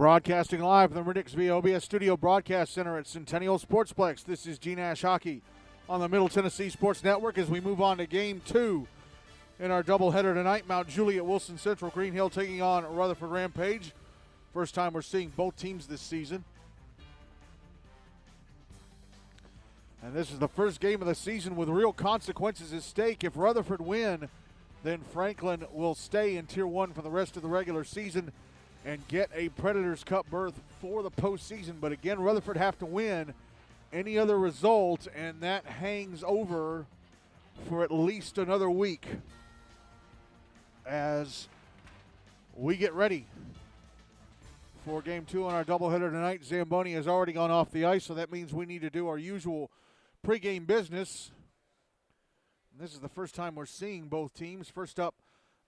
Broadcasting live from the Riddix VOBS Studio Broadcast Center at Centennial Sportsplex. This is GNASH Hockey on the Middle Tennessee Sports Network as we move on to Game 2 in our doubleheader tonight. Mount Juliet-Wilson Central Green Hill taking on Rutherford Rampage. First time we're seeing both teams this season. And this is the first game of the season with real consequences at stake. If Rutherford win, then Franklin will stay in Tier 1 for the rest of the regular season and get a Predators Cup berth for the postseason. But again, Rutherford have to win any other result, and that hangs over for at least another week as we get ready for Game 2 on our doubleheader tonight. Zamboni has already gone off the ice, so that means we need to do our usual pregame business. And this is the first time we're seeing both teams. First up,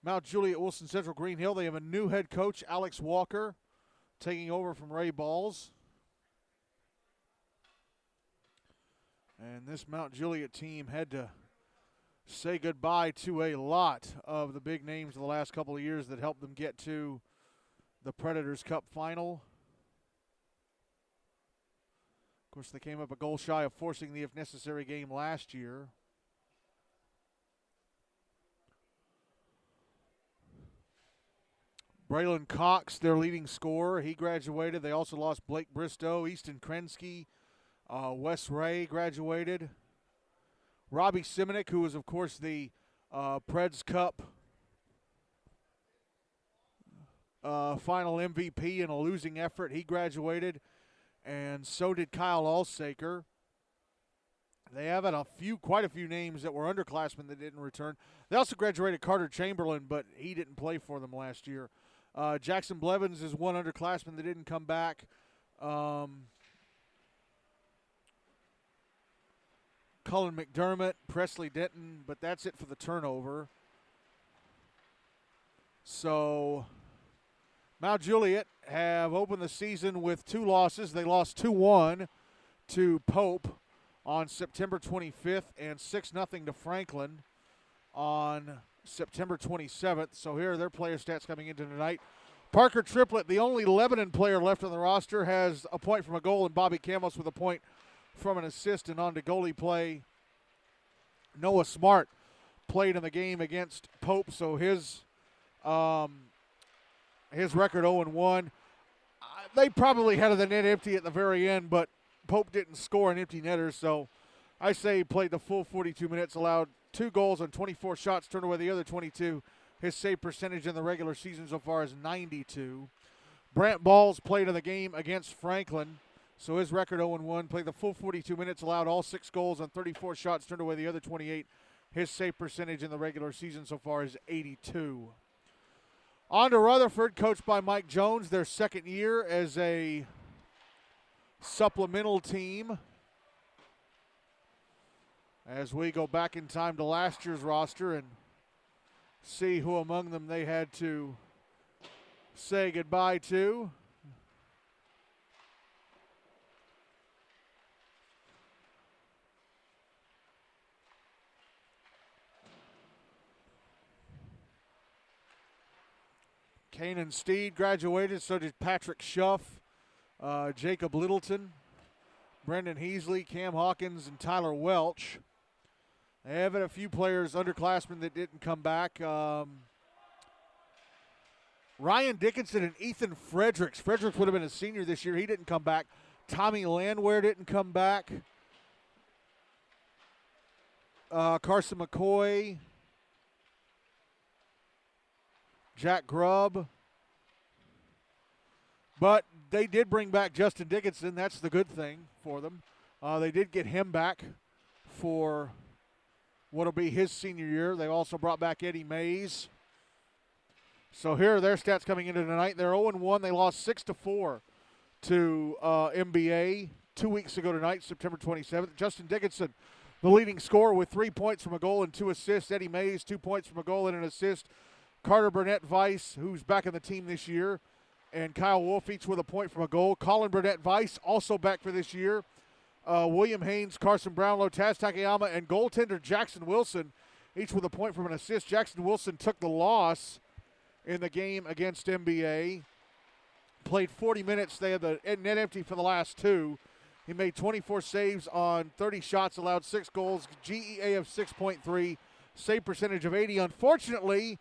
Mount Juliet-Wilson Central Green Hill. They have a new head coach, Alex Walker, taking over from Ray Balls. And this Mount Juliet team had to say goodbye to a lot of the big names of the last couple of years that helped them get to the Predators Cup final. Of course, they came up a goal shy of forcing the if necessary game last year. Braylon Cox, their leading scorer, he graduated. They also lost Blake Bristow, Easton Krensky, Wes Ray graduated. Robbie Simonik, who was, of course, the Preds Cup final MVP in a losing effort, he graduated. And so did Kyle Alsaker. They have had quite a few names that were underclassmen that didn't return. They also graduated Carter Chamberlain, but he didn't play for them last year. Jackson Blevins is one underclassman that didn't come back. Cullen McDermott, Presley Denton, but that's it for the turnover. So Mount Juliet have opened the season with 2 losses. They lost 2-1 to Pope on September 25th and 6-0 to Franklin on September 27th. So here are their player stats coming into tonight. Parker Triplett, the only Lebanon player left on the roster, has a point from a goal, and Bobby Camos with a point from an assist. And on to goalie play, Noah Smart played in the game against Pope, so his record 0-1. They probably had the net empty at the very end, but Pope didn't score an empty netter, so I say he played the full 42 minutes, allowed 2 goals on 24 shots, turned away the other 22. His save percentage in the regular season so far is 92. Brant Balls played in the game against Franklin, so his record 0-1. Played the full 42 minutes, allowed all 6 goals on 34 shots, turned away the other 28. His save percentage in the regular season so far is 82. On to Rutherford, coached by Mike Jones, their second year as a supplemental team. As we go back in time to last year's roster and see who among them they had to say goodbye to. Kanan Steed graduated, so did Patrick Schuff, Jacob Littleton, Brendan Heasley, Cam Hawkins, and Tyler Welch. They have had a few players, underclassmen, that didn't come back. Ryan Dickinson and Ethan Fredericks. Fredericks would have been a senior this year. He didn't come back. Tommy Landwehr didn't come back. Carson McCoy. Jack Grubb. But they did bring back Justin Dickinson. That's the good thing for them. They did get him back for what will be his senior year. They also brought back Eddie Mays. So here are their stats coming into tonight. They're 0-1. They lost 6-4 to MBA 2 weeks ago tonight, September 27th. Justin Dickinson, the leading scorer with 3 points from a goal and 2 assists. Eddie Mays, 2 points from a goal and an assist. Carter Burnett Weiss, who's back in the team this year, and Kyle Wolf each with a point from a goal. Colin Burnett Weiss also back for this year. William Haynes, Carson Brownlow, Taz Takayama, and goaltender Jackson Wilson, each with a point from an assist. Jackson Wilson took the loss in the game against MBA. played 40 minutes. They had the net empty for the last 2. He made 24 saves on 30 shots, allowed 6 goals, GEA of 6.3, save percentage of 80. Unfortunately,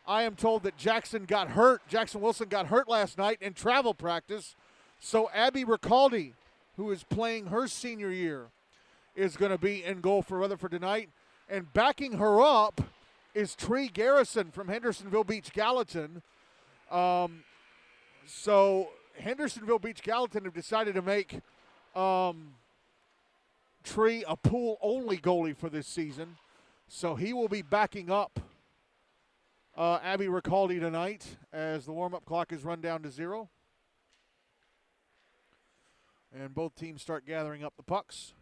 I am told that Jackson Wilson got hurt last night in travel practice. So Abby Ricaldi, who is playing her senior year, is going to be in goal for Rutherford tonight. And backing her up is Tree Garrison from Hendersonville Beach Gallatin. So Hendersonville Beach Gallatin have decided to make Tree a pool-only goalie for this season. So he will be backing up Abby Ricaldi tonight as the warm-up clock is run down to 0. And both teams start gathering up the pucks.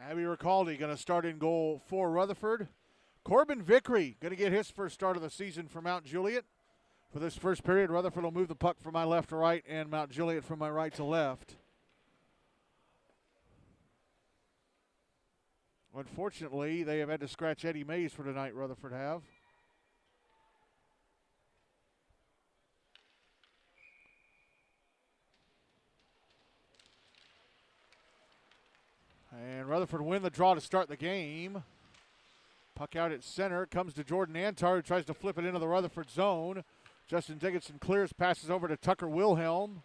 Abby Ricaldi going to start in goal for Rutherford. Corbin Vickery going to get his first start of the season for Mount Juliet. For this first period, Rutherford will move the puck from my left to right and Mount Juliet from my right to left. Unfortunately, they have had to scratch Eddie Mays for tonight, Rutherford have. And Rutherford win the draw to start the game. Puck out at center. Comes to Jordan Antar, who tries to flip it into the Rutherford zone. Justin Dickinson clears, passes over to Tucker Wilhelm.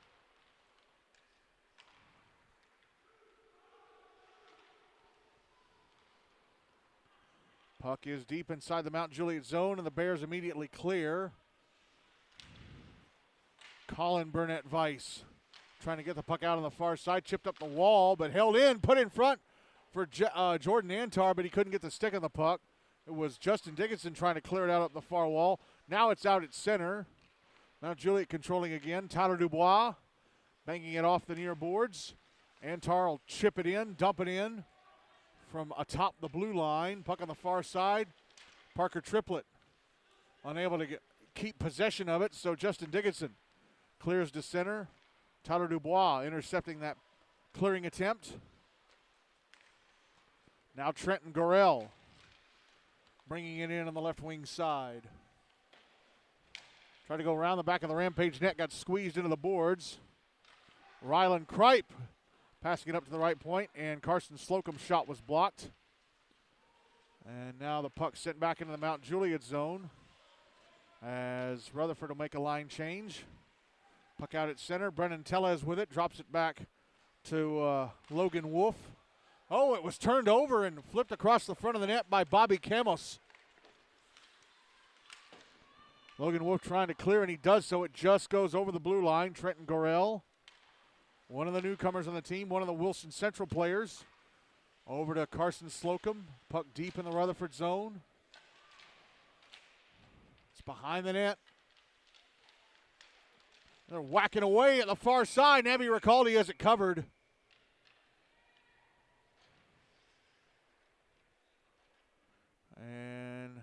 Puck is deep inside the Mount Juliet zone, and the Bears immediately clear. Colin Burnett Weiss trying to get the puck out on the far side, chipped up the wall, but held in, put in front for Jordan Antar, but he couldn't get the stick on the puck. It was Justin Dickinson trying to clear it out up the far wall. Now it's out at center. Mount Juliet controlling again. Tyler Dubois banging it off the near boards. Antar will chip it in, dump it in from atop the blue line. Puck on the far side. Parker Triplett unable to keep possession of it, so Justin Dickinson clears to center. Tyler Dubois intercepting that clearing attempt. Now Trenton Gorell bringing it in on the left wing side. Tried to go around the back of the Rampage net, got squeezed into the boards. Rylan Kripe passing it up to the right point, and Carson Slocum's shot was blocked. And now the puck sent back into the Mount Juliet zone as Rutherford will make a line change. Puck out at center. Brennan Tellez with it, drops it back to Logan Wolf. Oh, it was turned over and flipped across the front of the net by Bobby Camos. Logan Wolf trying to clear, and he does so. It just goes over the blue line. Trenton Gorell, one of the newcomers on the team, one of the Wilson Central players. Over to Carson Slocum. Puck deep in the Rutherford zone. It's behind the net. They're whacking away at the far side. Abby Ricaldi has it covered. And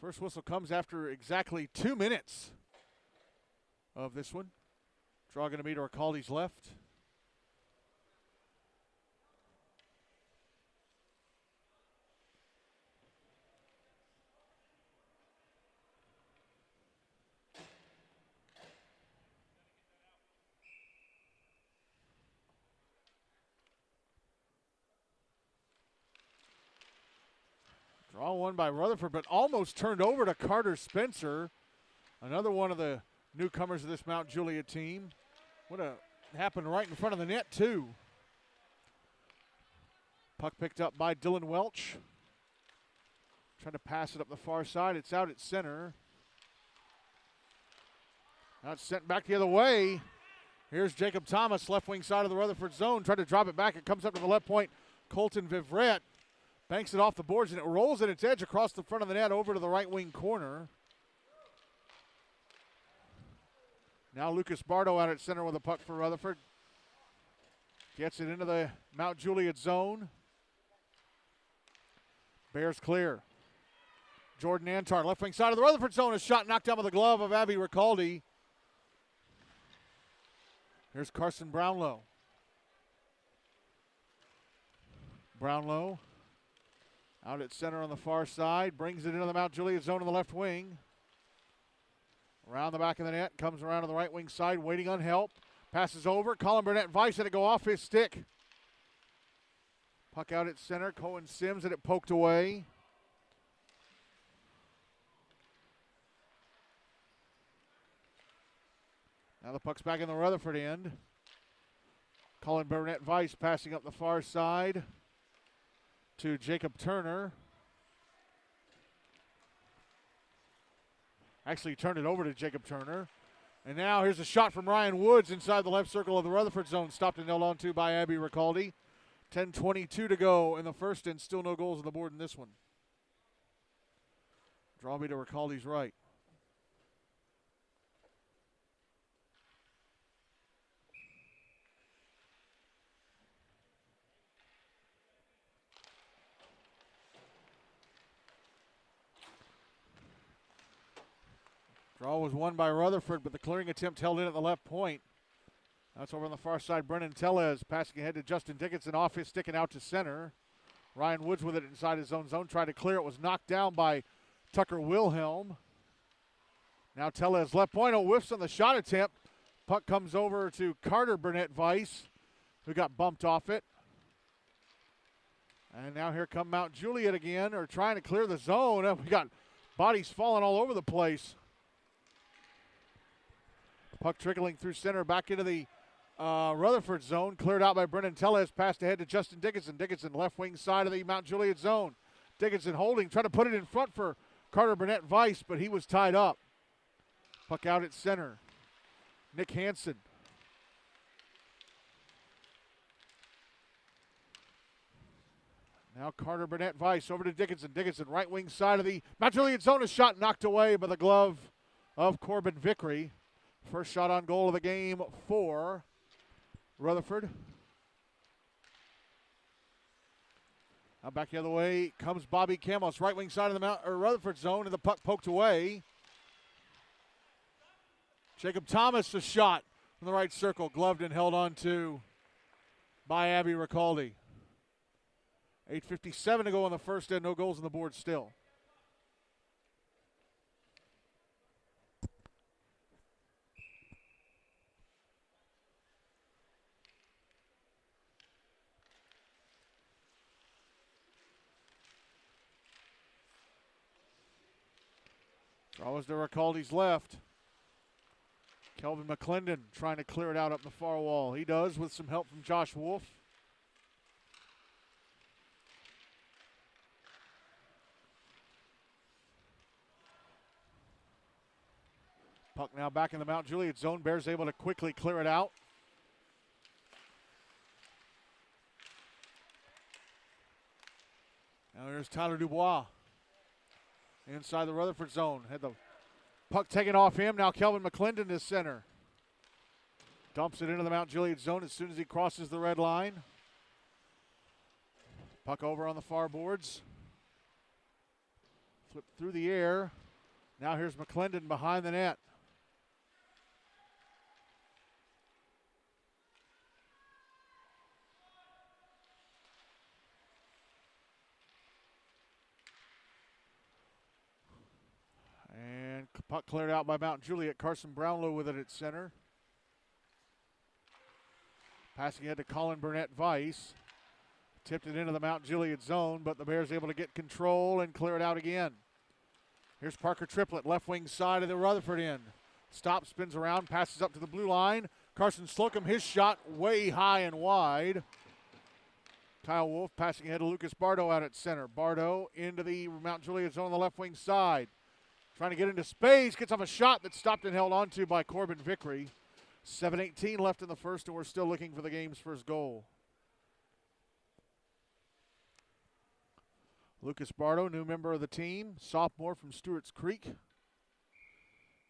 first whistle comes after exactly 2 minutes of this one. Draw going to be to Ricaldi's left. Draw one by Rutherford, but almost turned over to Carter Spencer, another one of the newcomers of this Mount Juliet team. Happened right in front of the net, too. Puck picked up by Dylan Welch. Trying to pass it up the far side. It's out at center. Now it's sent back the other way. Here's Jacob Thomas, left wing side of the Rutherford zone. Tried to drop it back. It comes up to the left point. Colton Vivrette banks it off the boards, and it rolls at its edge across the front of the net over to the right wing corner. Now Lucas Bardo out at center with a puck for Rutherford. Gets it into the Mount Juliet zone. Bears clear. Jordan Antar, left wing side of the Rutherford zone. A shot knocked down with the glove of Abby Ricaldi. Here's Carson Brownlow. Brownlow out at center on the far side. Brings it into the Mount Juliet zone on the left wing. Around the back of the net. Comes around to the right wing side, waiting on help. Passes over. Colin Burnett Weiss had it go off his stick. Puck out at center. Cohen Sims had it poked away. Now the puck's back in the Rutherford end. Colin Burnett Weiss passing up the far side to Jacob Turner. Actually turned it over to Jacob Turner. And now here's a shot from Ryan Woods inside the left circle of the Rutherford zone. Stopped and held on to by Abby Ricaldi. 10:22 to go in the first, and still no goals on the board in this one. Draw me to Ricaldi's right. Draw was won by Rutherford, but the clearing attempt held in at the left point. That's over on the far side. Brennan Tellez passing ahead to Justin Dickinson, off his stick and out to center. Ryan Woods with it inside his own zone, tried to clear it, was knocked down by Tucker Wilhelm. Now Tellez left point, whiffs on the shot attempt. Puck comes over to Carter Burnett Weiss, who got bumped off it. And now here come Mount Juliet again, or trying to clear the zone. We got bodies falling all over the place. Puck trickling through center, back into the Rutherford zone. Cleared out by Brennan Tellez. Passed ahead to Justin Dickinson. Dickinson left wing side of the Mount Juliet zone. Dickinson holding, trying to put it in front for Carter Burnett Weiss, but he was tied up. Puck out at center. Nick Hansen. Now Carter Burnett Weiss over to Dickinson. Dickinson right wing side of the Mount Juliet zone. A shot knocked away by the glove of Corbin Vickery. First shot on goal of the game for Rutherford. Now back the other way comes Bobby Camos, right wing side of the Rutherford zone, and the puck poked away. Jacob Thomas, a shot from the right circle, gloved and held on to by Abby Ricaldi. 8:57 to go in the first, and no goals on the board still. Always to Ricaldi's left. Kelvin McClendon trying to clear it out up the far wall. He does with some help from Josh Wolf. Puck now back in the Mount Juliet zone. Bears able to quickly clear it out. Now here's Tyler Dubois. Inside the Rutherford zone. Had the puck taken off him. Now Kelvin McClendon is center. Dumps it into the Mount Juliet zone as soon as he crosses the red line. Puck over on the far boards. Flipped through the air. Now here's McClendon behind the net. And puck cleared out by Mount Juliet. Carson Brownlow with it at center. Passing ahead to Colin Burnett Weiss. Tipped it into the Mount Juliet zone, but the Bears able to get control and clear it out again. Here's Parker Triplett, left wing side of the Rutherford end. Stops, spins around, passes up to the blue line. Carson Slocum, his shot way high and wide. Kyle Wolf passing ahead to Lucas Bardo out at center. Bardo into the Mount Juliet zone on the left wing side. Trying to get into space, gets off a shot that's stopped and held onto by Corbin Vickery. 7:18 left in the first, and we're still looking for the game's first goal. Lucas Bardo, new member of the team, sophomore from Stewart's Creek.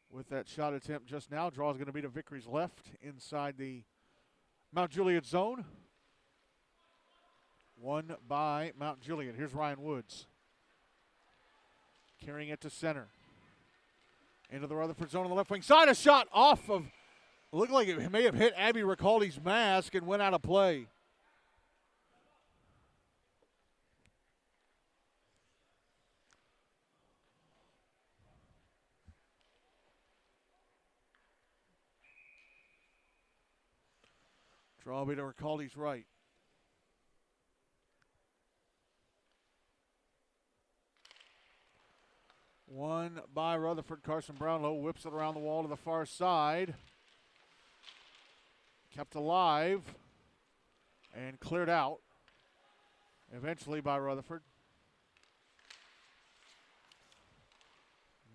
With that shot attempt just now, draw is going to be to Vickery's left inside the Mount Juliet zone. Won by Mount Juliet. Here's Ryan Woods. Carrying it to center. Into the Rutherford zone on the left wing side. A shot off of, looked like it may have hit Abby Ricaldi's mask and went out of play. Draw will be to Ricaldi's right. One by Rutherford. Carson Brownlow whips it around the wall to the far side. Kept alive and cleared out eventually by Rutherford.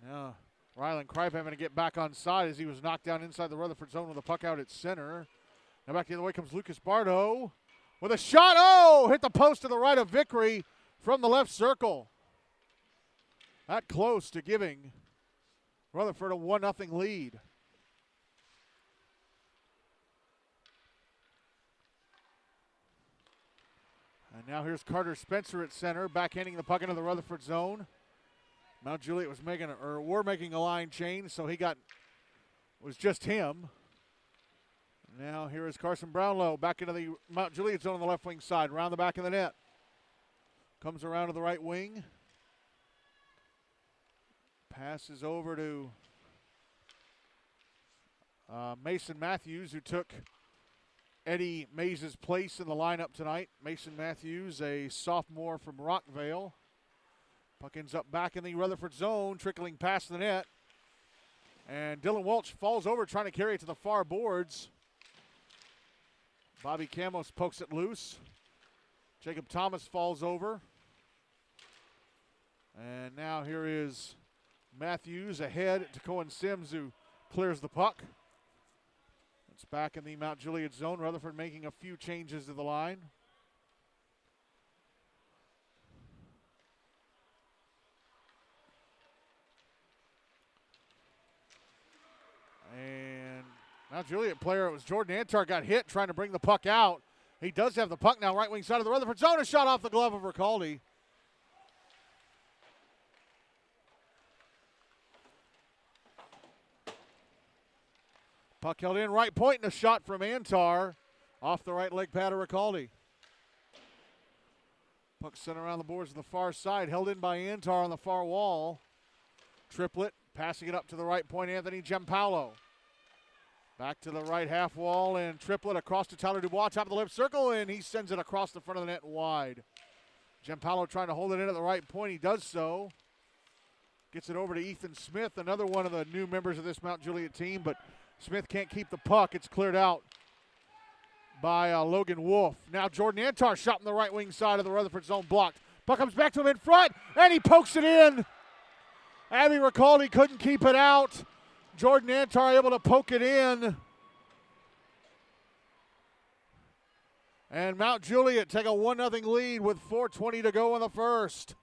Now Rylan Kripe having to get back on side as he was knocked down inside the Rutherford zone with the puck out at center. Now back the other way comes Lucas Bardo with a shot. Oh, hit the post to the right of Vickery from the left circle. That close to giving Rutherford a 1-0 lead. And now here's Carter Spencer at center, backhanding the puck into the Rutherford zone. Mount Juliet was were making a line change, so was just him. Now here is Carson Brownlow back into the Mount Juliet zone on the left wing side, around the back of the net. Comes around to the right wing. Passes over to Mason Matthews, who took Eddie Mays' place in the lineup tonight. Mason Matthews, a sophomore from Rockvale. Puck ends up back in the Rutherford zone, trickling past the net. And Dylan Welch falls over trying to carry it to the far boards. Bobby Camos pokes it loose. Jacob Thomas falls over. And now here is Matthews ahead to Cohen Sims, who clears the puck. It's back in the Mount Juliet zone. Rutherford making a few changes to the line. And Mount Juliet player, it was Jordan Antar, got hit trying to bring the puck out. He does have the puck now, right wing side of the Rutherford zone. A shot off the glove of Ricaldi. Puck held in, right point, and a shot from Antar off the right leg pad of Ricaldi. Puck sent around the boards to the far side, held in by Antar on the far wall. Triplett passing it up to the right point, Anthony Giampaolo. Back to the right half wall, and Triplett across to Tyler Dubois, top of the left circle, and he sends it across the front of the net wide. Giampaolo trying to hold it in at the right point. He does so. Gets it over to Ethan Smith, another one of the new members of this Mount Juliet team, but Smith can't keep the puck. It's cleared out by Logan Wolf. Now Jordan Antar shot in the right wing side of the Rutherford zone, blocked. Puck comes back to him in front, and he pokes it in. Abby Ricaldi couldn't keep it out. Jordan Antar able to poke it in. And Mount Juliet take a 1-0 lead with 4:20 to go in the first.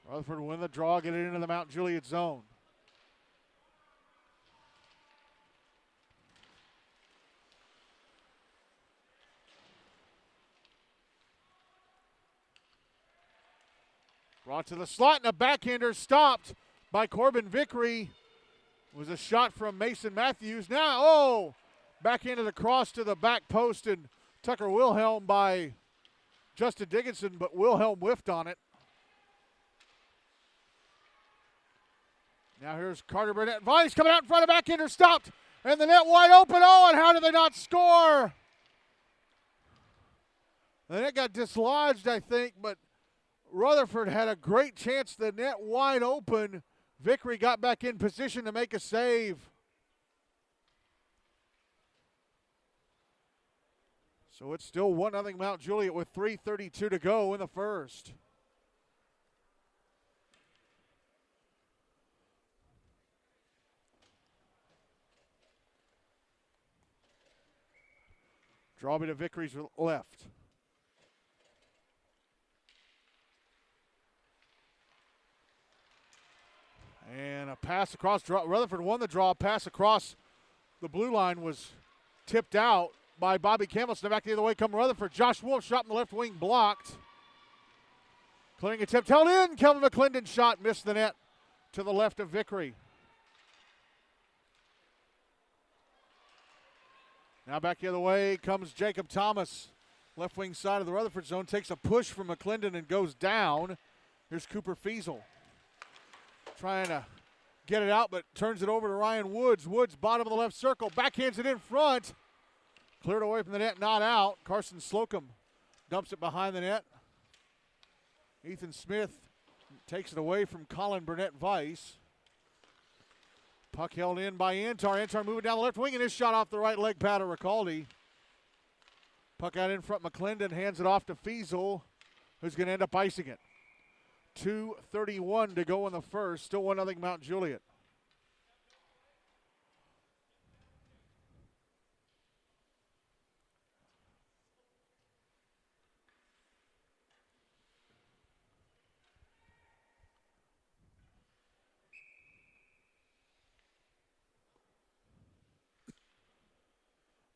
Rutherford win the draw, get it into the Mount Juliet zone. Brought to the slot, and a backhander stopped by Corbin Vickery. It was a shot from Mason Matthews. Now, backhanded across to the back post, and Tucker Wilhelm by Justin Dickinson, but Wilhelm whiffed on it. Now here's Carter Burnett Vice coming out in front of backhander, stopped, and the net wide open. Oh, and how did they not score? The net got dislodged, I think, but Rutherford had a great chance. The net wide open. Vickery got back in position to make a save. So it's still 1-0 Mount Juliet with 3:32 to go in the first. Draw me to Vickery's left. And a pass across. Rutherford won the draw. Pass across the blue line was tipped out by Bobby Campbell. Back the other way come Rutherford. Josh Wolf shot in the left wing, blocked. Clearing attempt held in. Kelvin McClendon shot, missed the net to the left of Vickery. Now back the other way comes Jacob Thomas. Left wing side of the Rutherford zone. Takes a push from McClendon and goes down. Here's Cooper Fiesel. Trying to get it out, but turns it over to Ryan Woods. Woods, bottom of the left circle. Backhands it in front. Cleared away from the net, not out. Carson Slocum dumps it behind the net. Ethan Smith takes it away from Colin Burnett Vice. Puck held in by Antar. Antar moving down the left wing, and his shot off the right leg pad of Ricaldi. Puck out in front. McClendon hands it off to Fiesel, who's going to end up icing it. 2:31 to go in the first. Still 1-0 Mount Juliet.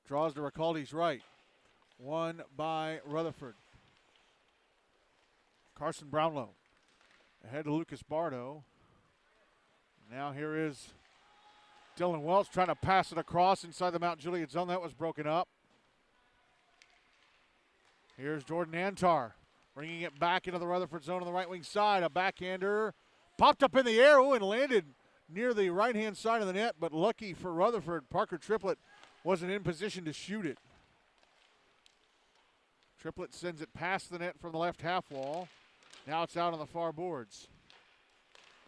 Draws to Ricaldi's right. Won by Rutherford. Carson Brownlow ahead to Lucas Bardo. Now here is Dylan Welch trying to pass it across inside the Mount Juliet zone. That was broken up. Here's Jordan Antar bringing it back into the Rutherford zone on the right wing side. A backhander popped up in the air and landed near the right-hand side of the net, but lucky for Rutherford, Parker Triplett wasn't in position to shoot it. Triplett sends it past the net from the left half wall. Now it's out on the far boards.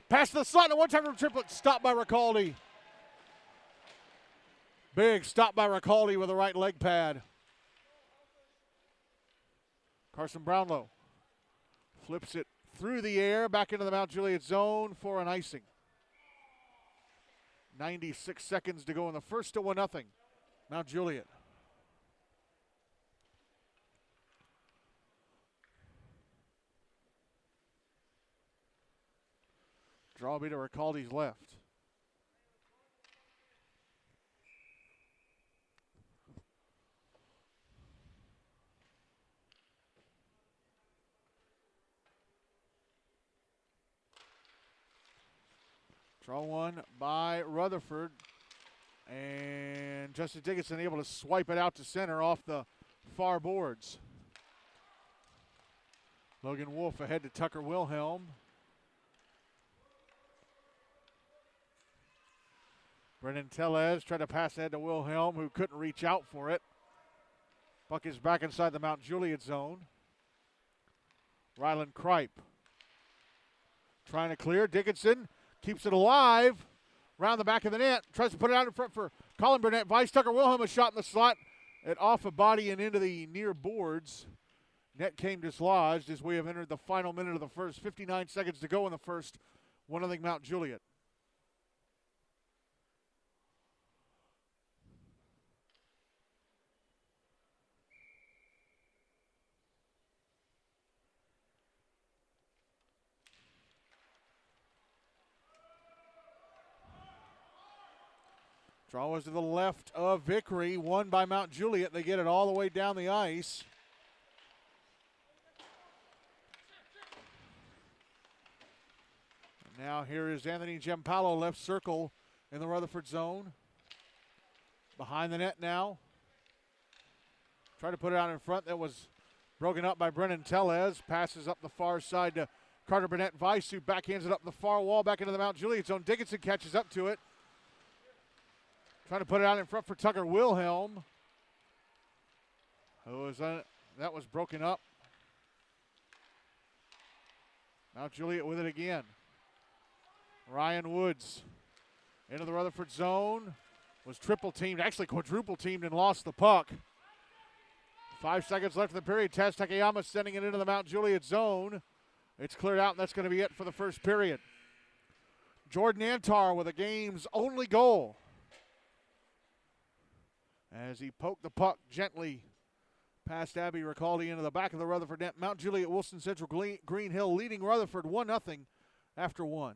Pass to the slot, and a one-time from Triplett, stopped by Ricaldi. Big stop by Ricaldi with a right leg pad. Carson Brownlow flips it through the air, back into the Mount Juliet zone for an icing. 96 seconds to go in the first, still 1-0. Mount Juliet. Draw me to Ricaldi's left. Draw one by Rutherford. And Justin Dickinson able to swipe it out to center off the far boards. Logan Wolf ahead to Tucker Wilhelm. Brendan Tellez tried to pass ahead to Wilhelm, who couldn't reach out for it. Puck is back inside the Mount Juliet zone. Ryland Kripe trying to clear. Dickinson keeps it alive. Around the back of the net. Tries to put it out in front for Colin Burnett Vice. Tucker Wilhelm a shot in the slot. It off a body and into the near boards. Net came dislodged as we have entered the final minute of the first. 59 seconds to go in the first. 1-0 Mount Juliet. Draw was to the left of Vickery, won by Mount Juliet. They get it all the way down the ice. Now here is Anthony Giampaolo, left circle in the Rutherford zone. Behind the net now. Tried to put it out in front. That was broken up by Brennan Tellez. Passes up the far side to Carter Burnett Weiss, who backhands it up the far wall back into the Mount Juliet zone. Dickinson catches up to it. Trying to put it out in front for Tucker Wilhelm. That was broken up. Mount Juliet with it again. Ryan Woods into the Rutherford zone. Was triple teamed, actually quadruple teamed, and lost the puck. 5 seconds left in the period. Taz Takayama sending it into the Mount Juliet zone. It's cleared out, and that's going to be it for the first period. Jordan Antar with the game's only goal, as he poked the puck gently past Abby Ricaldi into the back of the Rutherford net. Mount Juliet-Wilson Central Green Hill leading Rutherford 1-0 after 1.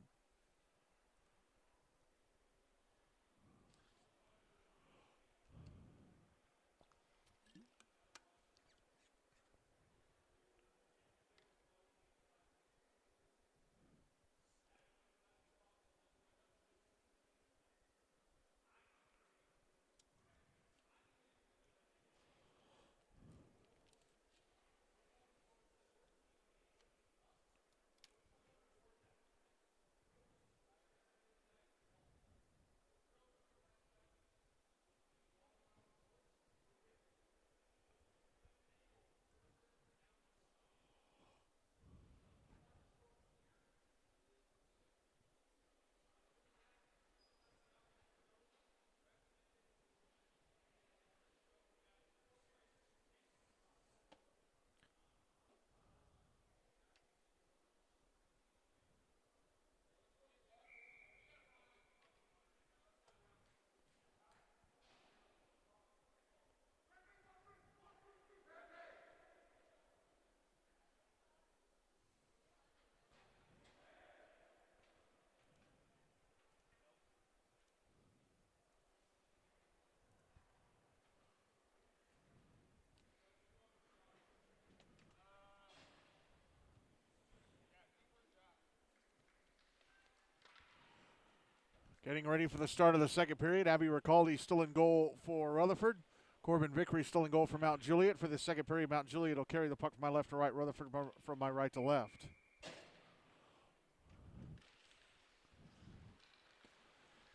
Getting ready for the start of the second period. Abby Ricaldi still in goal for Rutherford. Corbin Vickery still in goal for Mount Juliet. For the second period, Mount Juliet will carry the puck from my left to right, Rutherford from my right to left.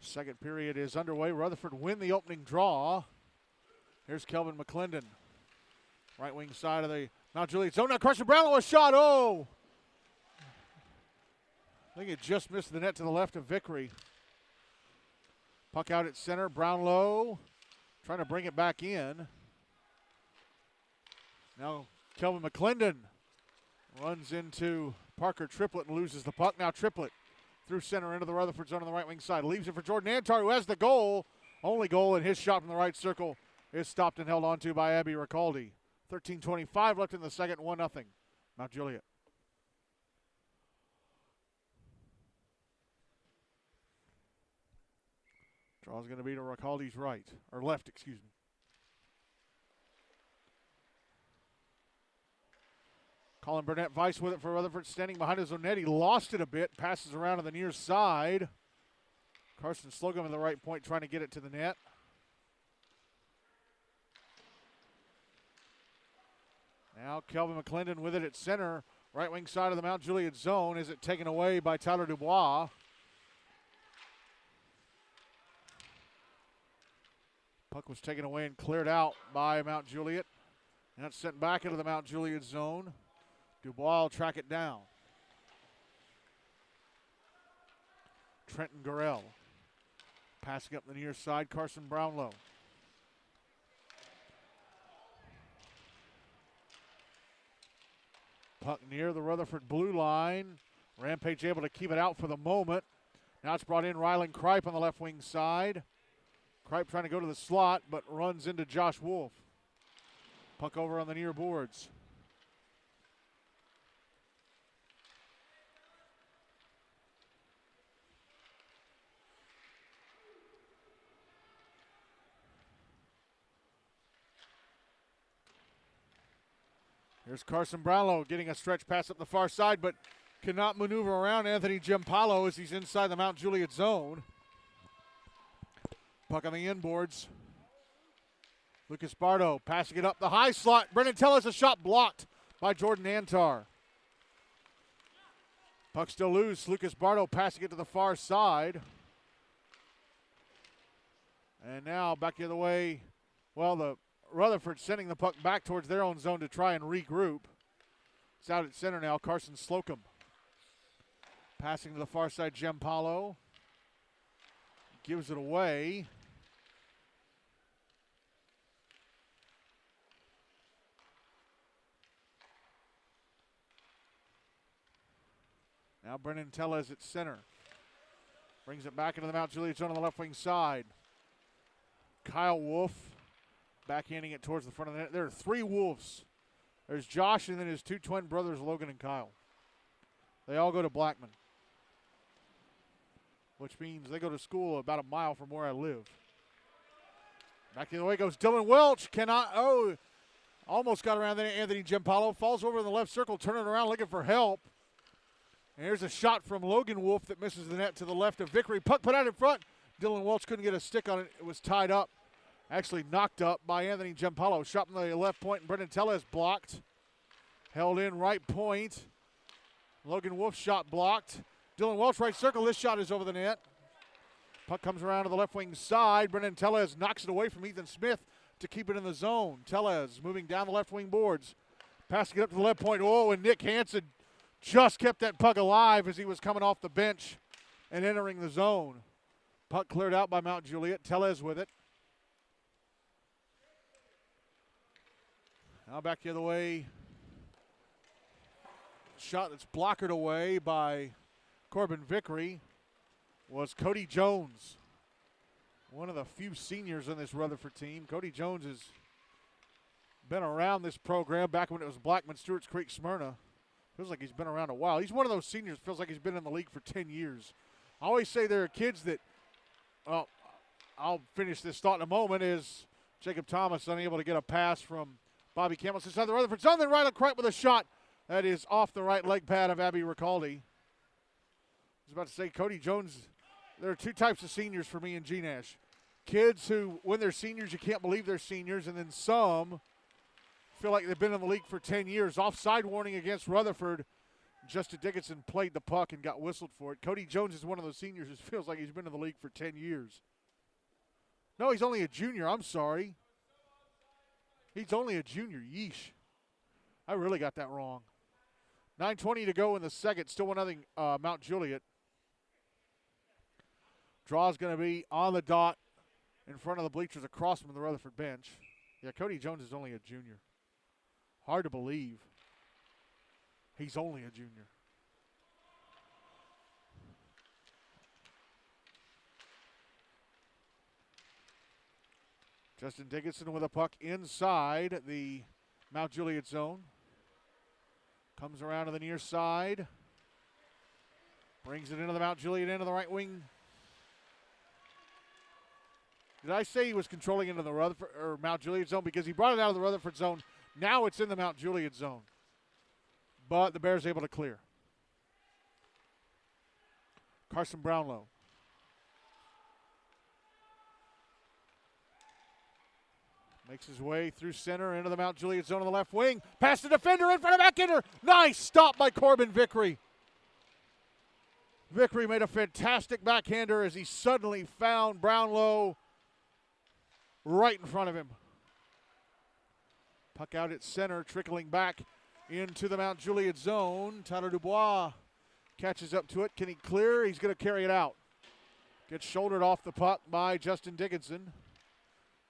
Second period is underway. Rutherford win the opening draw. Here's Kelvin McClendon. Right wing side of the Mount Juliet zone. Now Carson Brownlow, a shot. Oh! I think it just missed the net to the left of Vickery. Puck out at center. Brownlow trying to bring it back in. Now Kelvin McClendon runs into Parker Triplett and loses the puck. Now Triplett through center into the Rutherford zone on the right wing side. Leaves it for Jordan Antar, who has the goal. Only goal, and his shot from the right circle is stopped and held onto by Abby Ricaldi. 13:25 left in the second, 1-0. Mount Juliet. Draw's going to be to Ricaldi's right, or left, excuse me. Colin Burnett Weiss with it for Rutherford, standing behind his own net. He lost it a bit, passes around to the near side. Carson Slocum at the right point trying to get it to the net. Now Kelvin McClendon with it at center, right wing side of the Mount Juliet zone. Is it taken away by Tyler Dubois? Puck was taken away and cleared out by Mount Juliet. And it's sent back into the Mount Juliet zone. Dubois will track it down. Trenton Gorell passing up the near side. Carson Brownlow. Puck near the Rutherford blue line. Rampage able to keep it out for the moment. Now it's brought in Rylan Kripe on the left wing side. Kripe trying to go to the slot, but runs into Josh Wolf. Puck over on the near boards. Here's Carson Brownlow getting a stretch pass up the far side, but cannot maneuver around Anthony Giampaolo as he's inside the Mount Juliet zone. Puck on the inboards. Lucas Bardo passing it up the high slot. Brendan Tellez, a shot blocked by Jordan Antar. Puck still loose. Lucas Bardo passing it to the far side. And now back the other way. Well, the Rutherford sending the puck back towards their own zone to try and regroup. It's out at center now. Carson Slocum passing to the far side. Giampaolo gives it away. Now Brendan Tellez at center. Brings it back into the Mount Juliet zone on the left wing side. Kyle Wolf backhanding it towards the front of the net. There are three Wolves. There's Josh and then his two twin brothers, Logan and Kyle. They all go to Blackman, which means they go to school about a mile from where I live. Back the other way goes Dylan Welch. Almost got around there. Anthony Giampaolo falls over in the left circle, turning around looking for help. And here's a shot from Logan Wolf that misses the net to the left of Vickery. Puck put out in front. Dylan Welch couldn't get a stick on it. It was tied up. Actually knocked up by Anthony Giampaolo. Shot from the left point, and Brendan Tellez blocked. Held in right point. Logan Wolf shot blocked. Dylan Welch right circle. This shot is over the net. Puck comes around to the left wing side. Brendan Tellez knocks it away from Ethan Smith to keep it in the zone. Tellez moving down the left wing boards. Passing it up to the left point. Oh, and Nick Hansen just kept that puck alive as he was coming off the bench and entering the zone. Puck cleared out by Mount Juliet. Tellez with it. Now back the other way. Shot that's blockered away by Corbin Vickery was Cody Jones. One of the few seniors on this Rutherford team. Cody Jones has been around this program back when it was Blackman, Stewart's Creek, Smyrna. Feels like he's been around a while. He's one of those seniors, feels like he's been in the league for 10 years. I always say there are kids that, well, I'll finish this thought in a moment, is Jacob Thomas unable to get a pass from Bobby Campbell inside the Rutherford zone, then right with a shot that is off the right leg pad of Abby Ricaldi. I was about to say, Cody Jones, there are two types of seniors for me in GNASH. Kids who, when they're seniors, you can't believe they're seniors, and then some feel like they've been in the league for 10 years. Offside warning against Rutherford. Justin Dickinson played the puck and got whistled for it. Cody Jones is one of those seniors who feels like he's been in the league for 10 years. No, he's only a junior. I'm sorry. He's only a junior. Yeesh. I really got that wrong. 9:20 to go in the second. Still 1-0 Mount Juliet. Draw's going to be on the dot in front of the bleachers across from the Rutherford bench. Yeah, Cody Jones is only a junior. Hard to believe. He's only a junior. Justin Dickinson with a puck inside the Mount Juliet zone. Comes around to the near side. Brings it into the Mount Juliet end of the right wing. Did I say he was controlling into the Rutherford or Mount Juliet zone? Because he brought it out of the Rutherford zone. Now it's in the Mount Juliet zone. But the Bears able to clear. Carson Brownlow. Makes his way through center into the Mount Juliet zone on the left wing. Pass the defender in front of backhander. Nice stop by Corbin Vickery. Vickery made a fantastic backhander as he suddenly found Brownlow right in front of him. Puck out at center, trickling back into the Mount Juliet zone. Tyler Dubois catches up to it. Can he clear? He's going to carry it out. Gets shouldered off the puck by Justin Dickinson.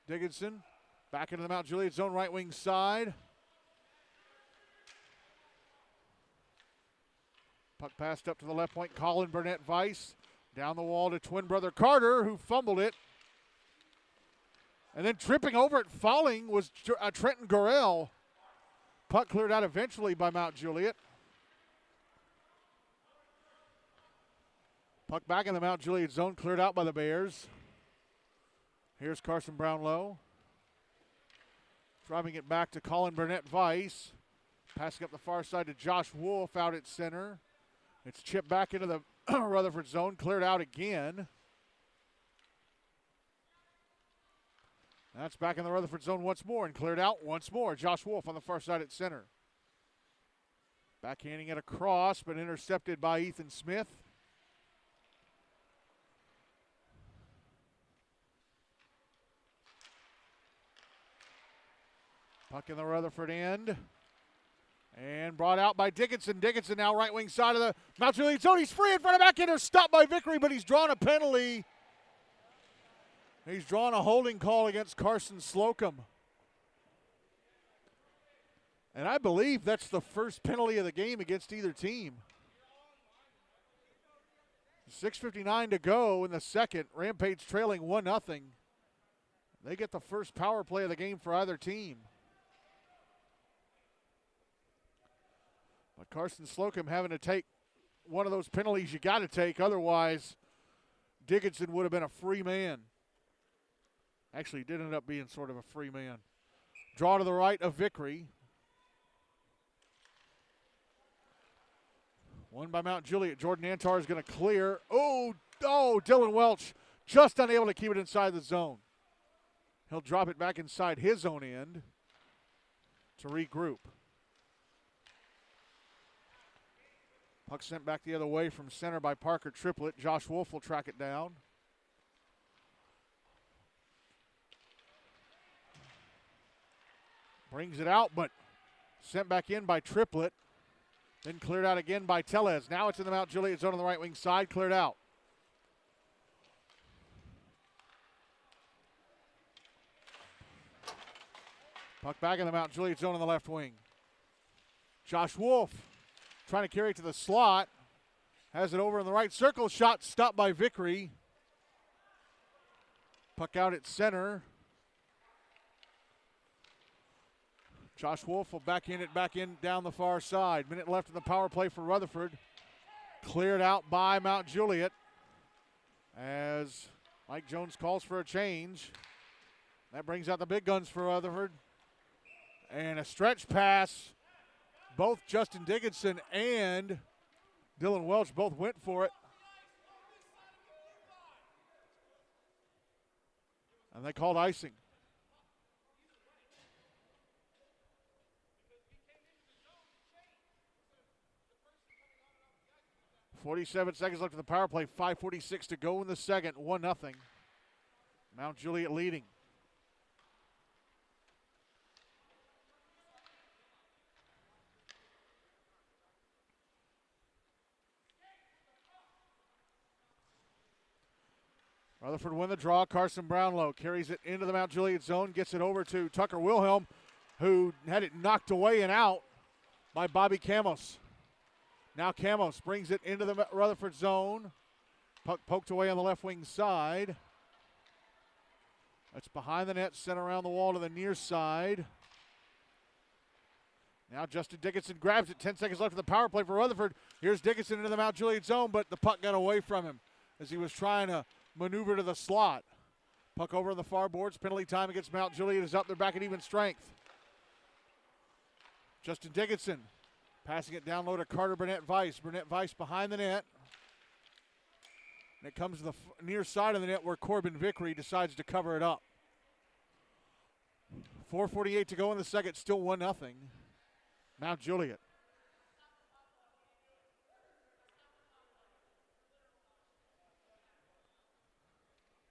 Dickinson back into the Mount Juliet zone, right wing side. Puck passed up to the left point. Colin Burnett Weiss down the wall to twin brother Carter, who fumbled it. And then tripping over it, falling, was Trenton Gorell. Puck cleared out eventually by Mount Juliet. Puck back in the Mount Juliet zone, cleared out by the Bears. Here's Carson Brownlow. Driving it back to Colin Burnett Weiss. Passing up the far side to Josh Wolf out at center. It's chipped back into the Rutherford zone, cleared out again. That's back in the Rutherford zone once more and cleared out once more. Josh Wolf on the far side at center. Backhanding it across, but intercepted by Ethan Smith. Puck in the Rutherford end. And brought out by Dickinson. Dickinson now right wing side of the Mount Juliet zone. He's free in front of backhander. Stopped by Vickery, but he's drawn a penalty. He's drawn a holding call against Carson Slocum. And I believe that's the first penalty of the game against either team. 6:59 to go in the second. Rampage trailing 1-0. They get the first power play of the game for either team. But Carson Slocum having to take one of those penalties you got to take. Otherwise, Dickinson would have been a free man. Actually, it did end up being sort of a free man. Draw to the right of Vickery. One by Mount Juliet. Jordan Antar is going to clear. Oh, Dylan Welch just unable to keep it inside the zone. He'll drop it back inside his own end to regroup. Puck sent back the other way from center by Parker Triplett. Josh Wolf will track it down. Brings it out, but sent back in by Triplett. Then cleared out again by Tellez. Now it's in the Mount Juliet zone on the right wing side. Cleared out. Puck back in the Mount Juliet zone on the left wing. Josh Wolf trying to carry it to the slot. Has it over in the right circle. Shot stopped by Vickery. Puck out at center. Josh Wolf will back in down the far side. Minute left in the power play for Rutherford. Cleared out by Mount Juliet as Mike Jones calls for a change. That brings out the big guns for Rutherford. And a stretch pass. Both Justin Dickinson and Dylan Welch both went for it. And they called icing. 47 seconds left in the power play. 5:46 to go in the second. 1-0. Mount Juliet leading. Rutherford win the draw. Carson Brownlow carries it into the Mount Juliet zone. Gets it over to Tucker Wilhelm, who had it knocked away and out by Bobby Camos. Now Camos brings it into the Rutherford zone. Puck poked away on the left wing side. It's behind the net, sent around the wall to the near side. Now Justin Dickinson grabs it. 10 seconds left in the power play for Rutherford. Here's Dickinson into the Mount Juliet zone, but the puck got away from him as he was trying to maneuver to the slot. Puck over on the far boards. Penalty time against Mount Juliet is up. They're back at even strength. Justin Dickinson passing it down low to Carter Burnett Weiss. Burnett Weiss behind the net. And it comes to the near side of the net where Corbin Vickery decides to cover it up. 4:48 to go in the second. Still 1-0. Mount Juliet.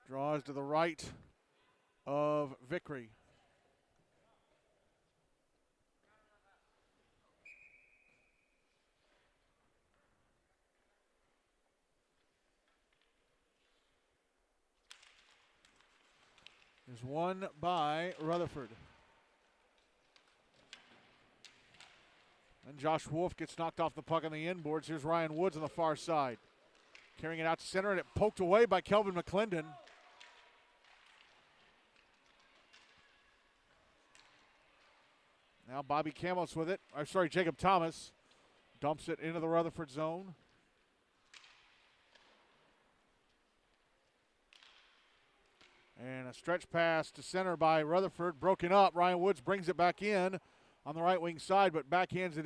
Draws to the right of Vickery. There's one by Rutherford. And Josh Wolf gets knocked off the puck on the inboards. Here's Ryan Woods on the far side. Carrying it out to center, and it poked away by Kelvin McClendon. Now Bobby Camos with it. Jacob Thomas dumps it into the Rutherford zone. And a stretch pass to center by Rutherford, broken up. Ryan Woods brings it back in on the right wing side, but backhands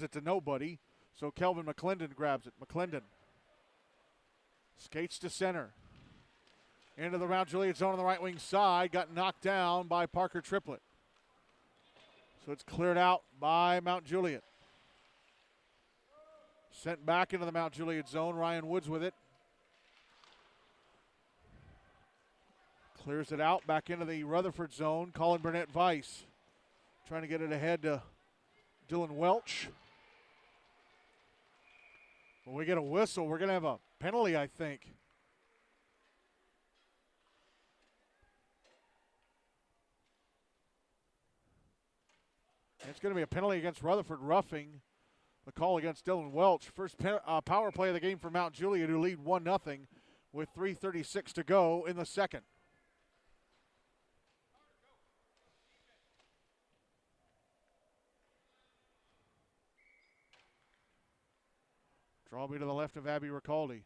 it to nobody. So Kelvin McClendon grabs it. McClendon skates to center. Into the Mount Juliet zone on the right wing side. Got knocked down by Parker Triplett. So it's cleared out by Mount Juliet. Sent back into the Mount Juliet zone. Ryan Woods with it. Clears it out back into the Rutherford zone. Colin Burnett Weiss trying to get it ahead to Dylan Welch. When we get a whistle, we're going to have a penalty, I think. It's going to be a penalty against Rutherford, roughing the call against Dylan Welch. First power play of the game for Mount Juliet, who lead 1-0 with 3:36 to go in the second. Draw me to the left of Abby Ricaldi.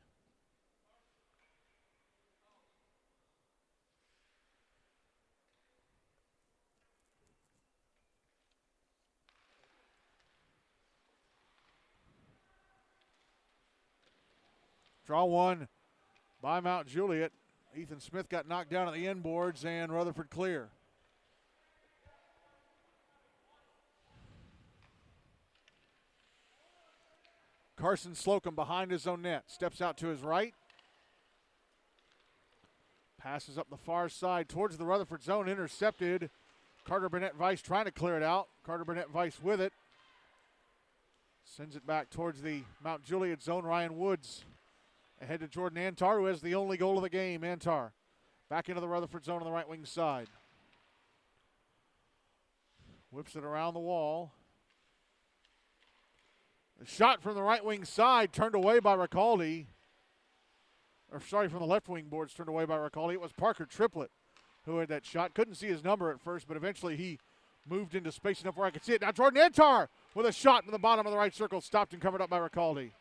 Draw one by Mount Juliet. Ethan Smith got knocked down at the end boards, and Rutherford clear. Carson Slocum behind his own net. Steps out to his right. Passes up the far side towards the Rutherford zone. Intercepted. Carter Burnett Weiss trying to clear it out. Carter Burnett Weiss with it. Sends it back towards the Mount Juliet zone. Ryan Woods ahead to Jordan Antar, who has the only goal of the game. Antar back into the Rutherford zone on the right wing side. Whips it around the wall. A shot from the right wing side turned away by Ricaldi. From the left wing boards turned away by Ricaldi. It was Parker Triplett who had that shot. Couldn't see his number at first, but eventually he moved into space enough where I could see it. Now Jordan Antar with a shot in the bottom of the right circle, stopped and covered up by Ricaldi.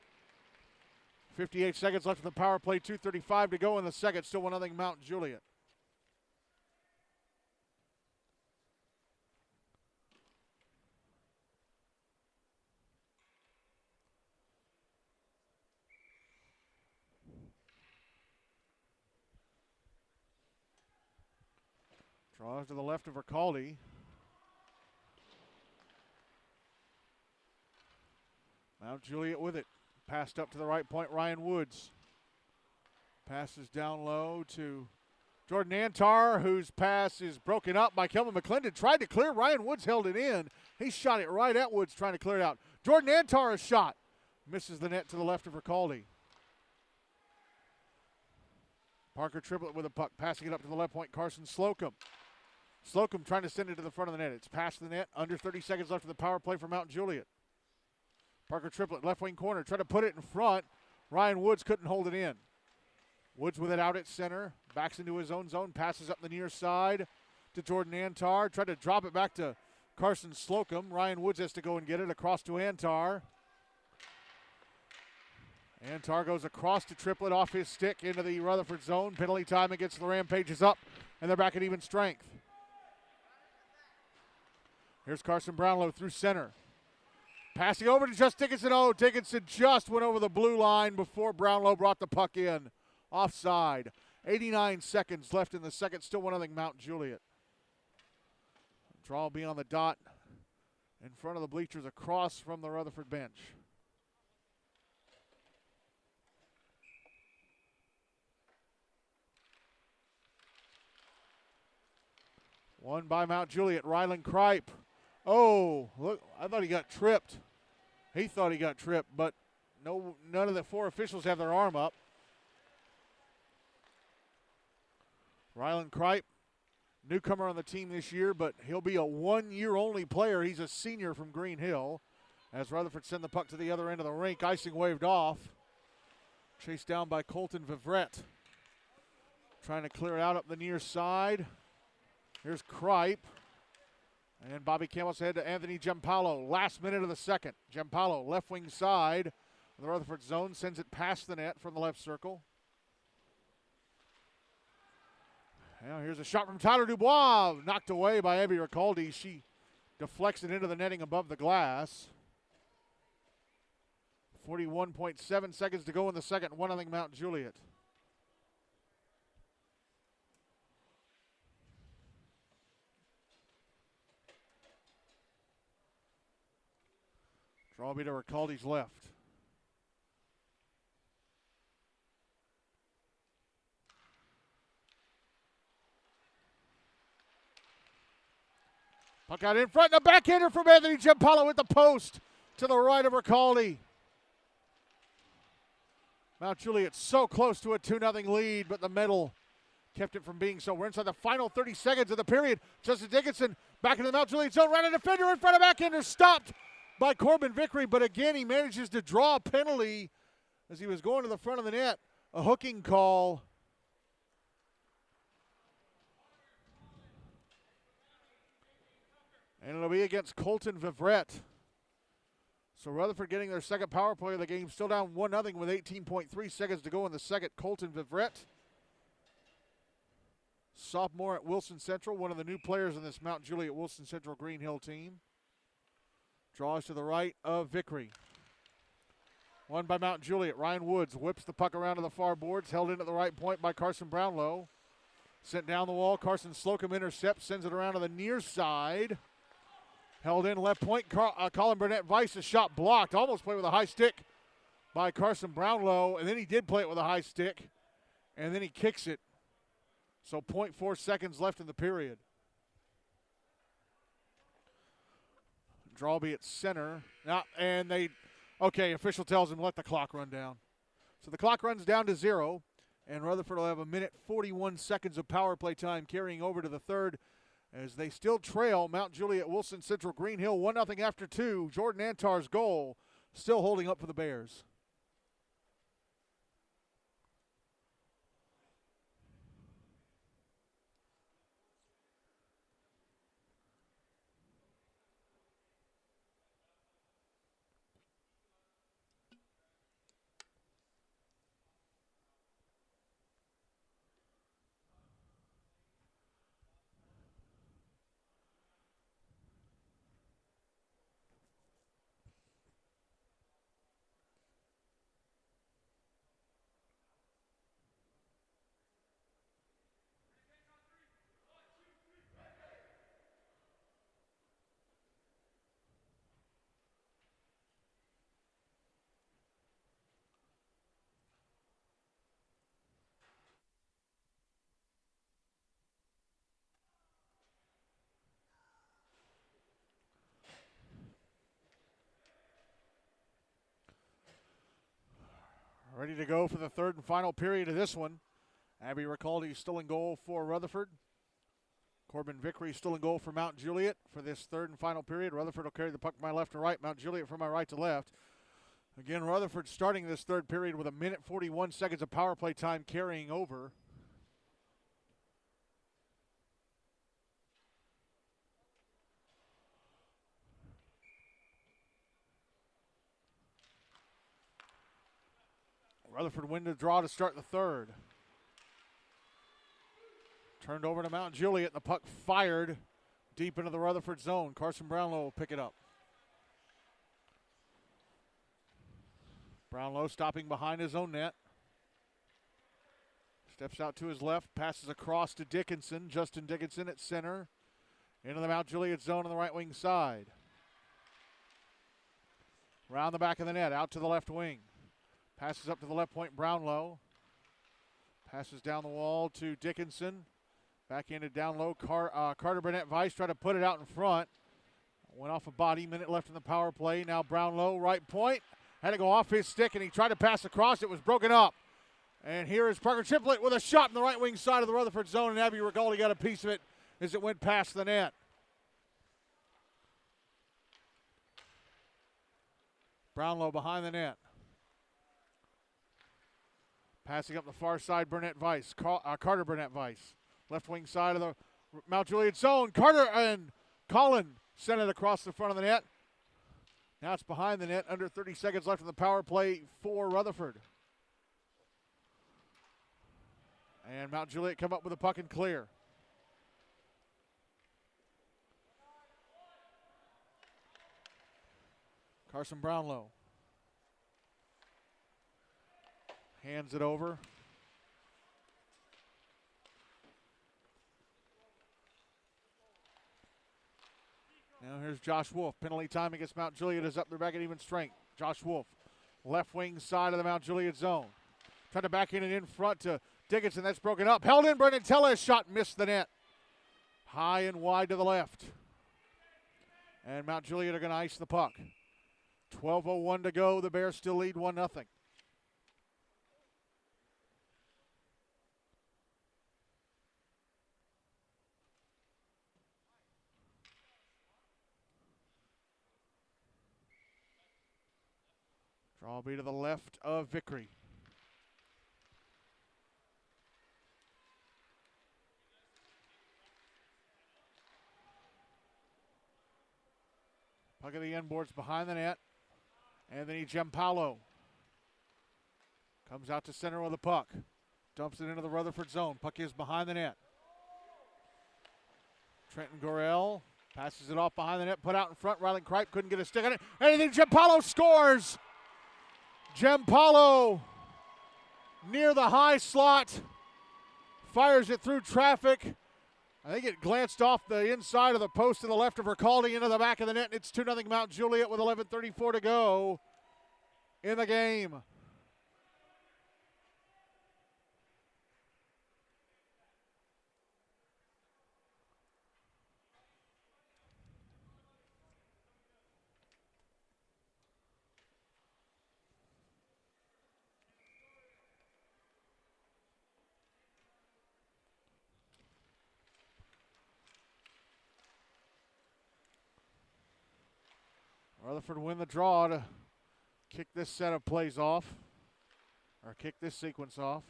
58 seconds left in the power play, 2:35 to go in the second. Still 1-0 Mount Juliet. Draws to the left of Ricaldi. Mount Juliet with it. Passed up to the right point, Ryan Woods. Passes down low to Jordan Antar, whose pass is broken up by Kelvin McClendon. Tried to clear, Ryan Woods held it in. He shot it right at Woods, trying to clear it out. Jordan Antar, a shot. Misses the net to the left of Ricaldi. Parker Triplett with a puck, passing it up to the left point, Carson Slocum. Slocum trying to send it to the front of the net. It's past the net, under 30 seconds left of the power play for Mount Juliet. Parker Triplett, left wing corner, tried to put it in front. Ryan Woods couldn't hold it in. Woods with it out at center, backs into his own zone, passes up the near side to Jordan Antar. Tried to drop it back to Carson Slocum. Ryan Woods has to go and get it across to Antar. Antar goes across to Triplett off his stick into the Rutherford zone. Penalty time against the Rampage is up, and they're back at even strength. Here's Carson Brownlow through center. Passing over to Just Dickinson. Oh, Dickinson just went over the blue line before Brownlow brought the puck in. Offside. 89 seconds left in the second. Still 1-0 Mount Juliet. Draw will be on the dot in front of the bleachers across from the Rutherford bench. One by Mount Juliet. Rylan Kripe. Oh, look, I thought he got tripped. He thought he got tripped, but none of the four officials have their arm up. Rylan Kripe, newcomer on the team this year, but he'll be a one-year-only player. He's a senior from Green Hill. As Rutherford send the puck to the other end of the rink, icing waved off. Chased down by Colton Vivret. Trying to clear it out up the near side. Here's Kripe. And Bobby Campbell's head to Anthony Giampaolo. Last minute of the second. Giampaolo, left wing side. The Rutherford zone sends it past the net from the left circle. Now here's a shot from Tyler Dubois. Knocked away by Abby Ricaldi. She deflects it into the netting above the glass. 41.7 seconds to go in the second. 1-0 Mount Juliet. Draw be to Ricaldi's left. Puck out in front, and a backhander from Anthony Giampaolo with the post to the right of Ricaldi. Mount Juliet so close to a 2-0 lead, but the middle kept it from being so. We're inside the final 30 seconds of the period. Justin Dickinson back into the Mount Juliet zone, right a defender in front of backhander, stopped by Corbin Vickery, but again he manages to draw a penalty as he was going to the front of the net. A hooking call. And it'll be against Colton Vivrette. So Rutherford getting their second power play of the game, still down 1-0 with 18.3 seconds to go in the second. Colton Vivrette, sophomore at Wilson Central, one of the new players in this Mount Juliet Wilson Central Green Hill team. Draws to the right of Vickery. Won by Mount Juliet. Ryan Woods whips the puck around to the far boards, held in at the right point by Carson Brownlow. Sent down the wall, Carson Slocum intercepts, sends it around to the near side. Held in left point, Colin Burnett-Weiss, a shot blocked. Almost played with a high stick by Carson Brownlow, and then he did play it with a high stick, and then he kicks it. So 0.4 seconds left in the period. Draw be at center. Now, and official tells him let the clock run down. So the clock runs down to 0, and Rutherford will have 1:41 seconds of power play time carrying over to the third as they still trail Mount Juliet Wilson Central Green Hill 1-0 after 2. Jordan Antar's goal still holding up for the Bears. Ready to go for the third and final period of this one. Abby Ricaldi still in goal for Rutherford. Corbin Vickery still in goal for Mount Juliet for this third and final period. Rutherford will carry the puck from my left to right. Mount Juliet from my right to left. Again, Rutherford starting this third period with 1:41 seconds of power play time carrying over. Rutherford win the draw to start the third. Turned over to Mount Juliet, and the puck fired deep into the Rutherford zone. Carson Brownlow will pick it up. Brownlow stopping behind his own net. Steps out to his left, passes across to Dickinson. Justin Dickinson at center. Into the Mount Juliet zone on the right wing side. Around the back of the net, out to the left wing. Passes up to the left point, Brownlow. Passes down the wall to Dickinson. Backhanded down low, Carter Burnett-Weiss tried to put it out in front. Went off a body, minute left in the power play. Now Brownlow, right point. Had to go off his stick, and he tried to pass across. It was broken up. And here is Parker Triplett with a shot in the right wing side of the Rutherford zone, and Abby Ricaldi got a piece of it as it went past the net. Brownlow behind the net. Passing up the far side, Burnett-Weiss, Carter Burnett-Weiss. Left wing side of the Mount Juliet zone. Carter and Colin sent it across the front of the net. Now it's behind the net, under 30 seconds left in the power play for Rutherford. And Mount Juliet come up with a puck and clear. Carson Brownlow. Hands it over. Now here's Josh Wolf. Penalty time against Mount Juliet is up. They're back at even strength. Josh Wolf, left wing side of the Mount Juliet zone. Trying to back in front to Dickinson. That's broken up. Held in. Brendan Tellez shot missed the net. High and wide to the left. And Mount Juliet are going to ice the puck. 12:01 to go. The Bears still lead 1-0. Draw will be to the left of Vickery. Puck at the end boards behind the net. Anthony Giampaolo comes out to center with the puck. Dumps it into the Rutherford zone. Puck is behind the net. Trenton Gorell passes it off behind the net. Put out in front. Rylan Kripe couldn't get a stick on it. Anything. Giampaolo scores. Giampaolo near the high slot. Fires it through traffic. I think it glanced off the inside of the post to the left of Ricaldi into the back of the net. It's 2-0 Mount Juliet with 11:34 to go in the game. Rutherford win the draw to kick this set of plays off, or kick this sequence off.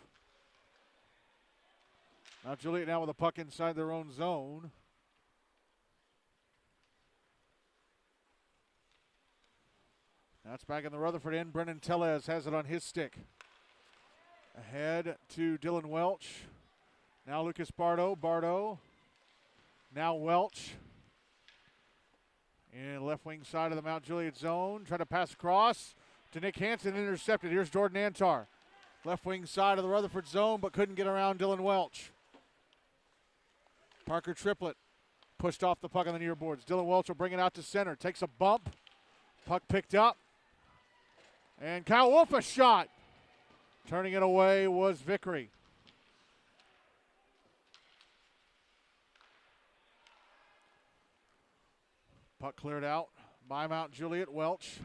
Now Juliet now with a puck inside their own zone. Now it's back in the Rutherford end. Brendan Tellez has it on his stick. Ahead to Dylan Welch. Now Lucas Bardo. Now Welch. In left wing side of the Mount Juliet zone. Try to pass across to Nick Hansen. Intercepted. Here's Jordan Antar. Left wing side of the Rutherford zone, but couldn't get around Dylan Welch. Parker Triplett pushed off the puck on the near boards. Dylan Welch will bring it out to center. Takes a bump. Puck picked up. And Kyle Wolf a shot. Turning it away was Vickery. Puck cleared out by Mount Juliet. Welch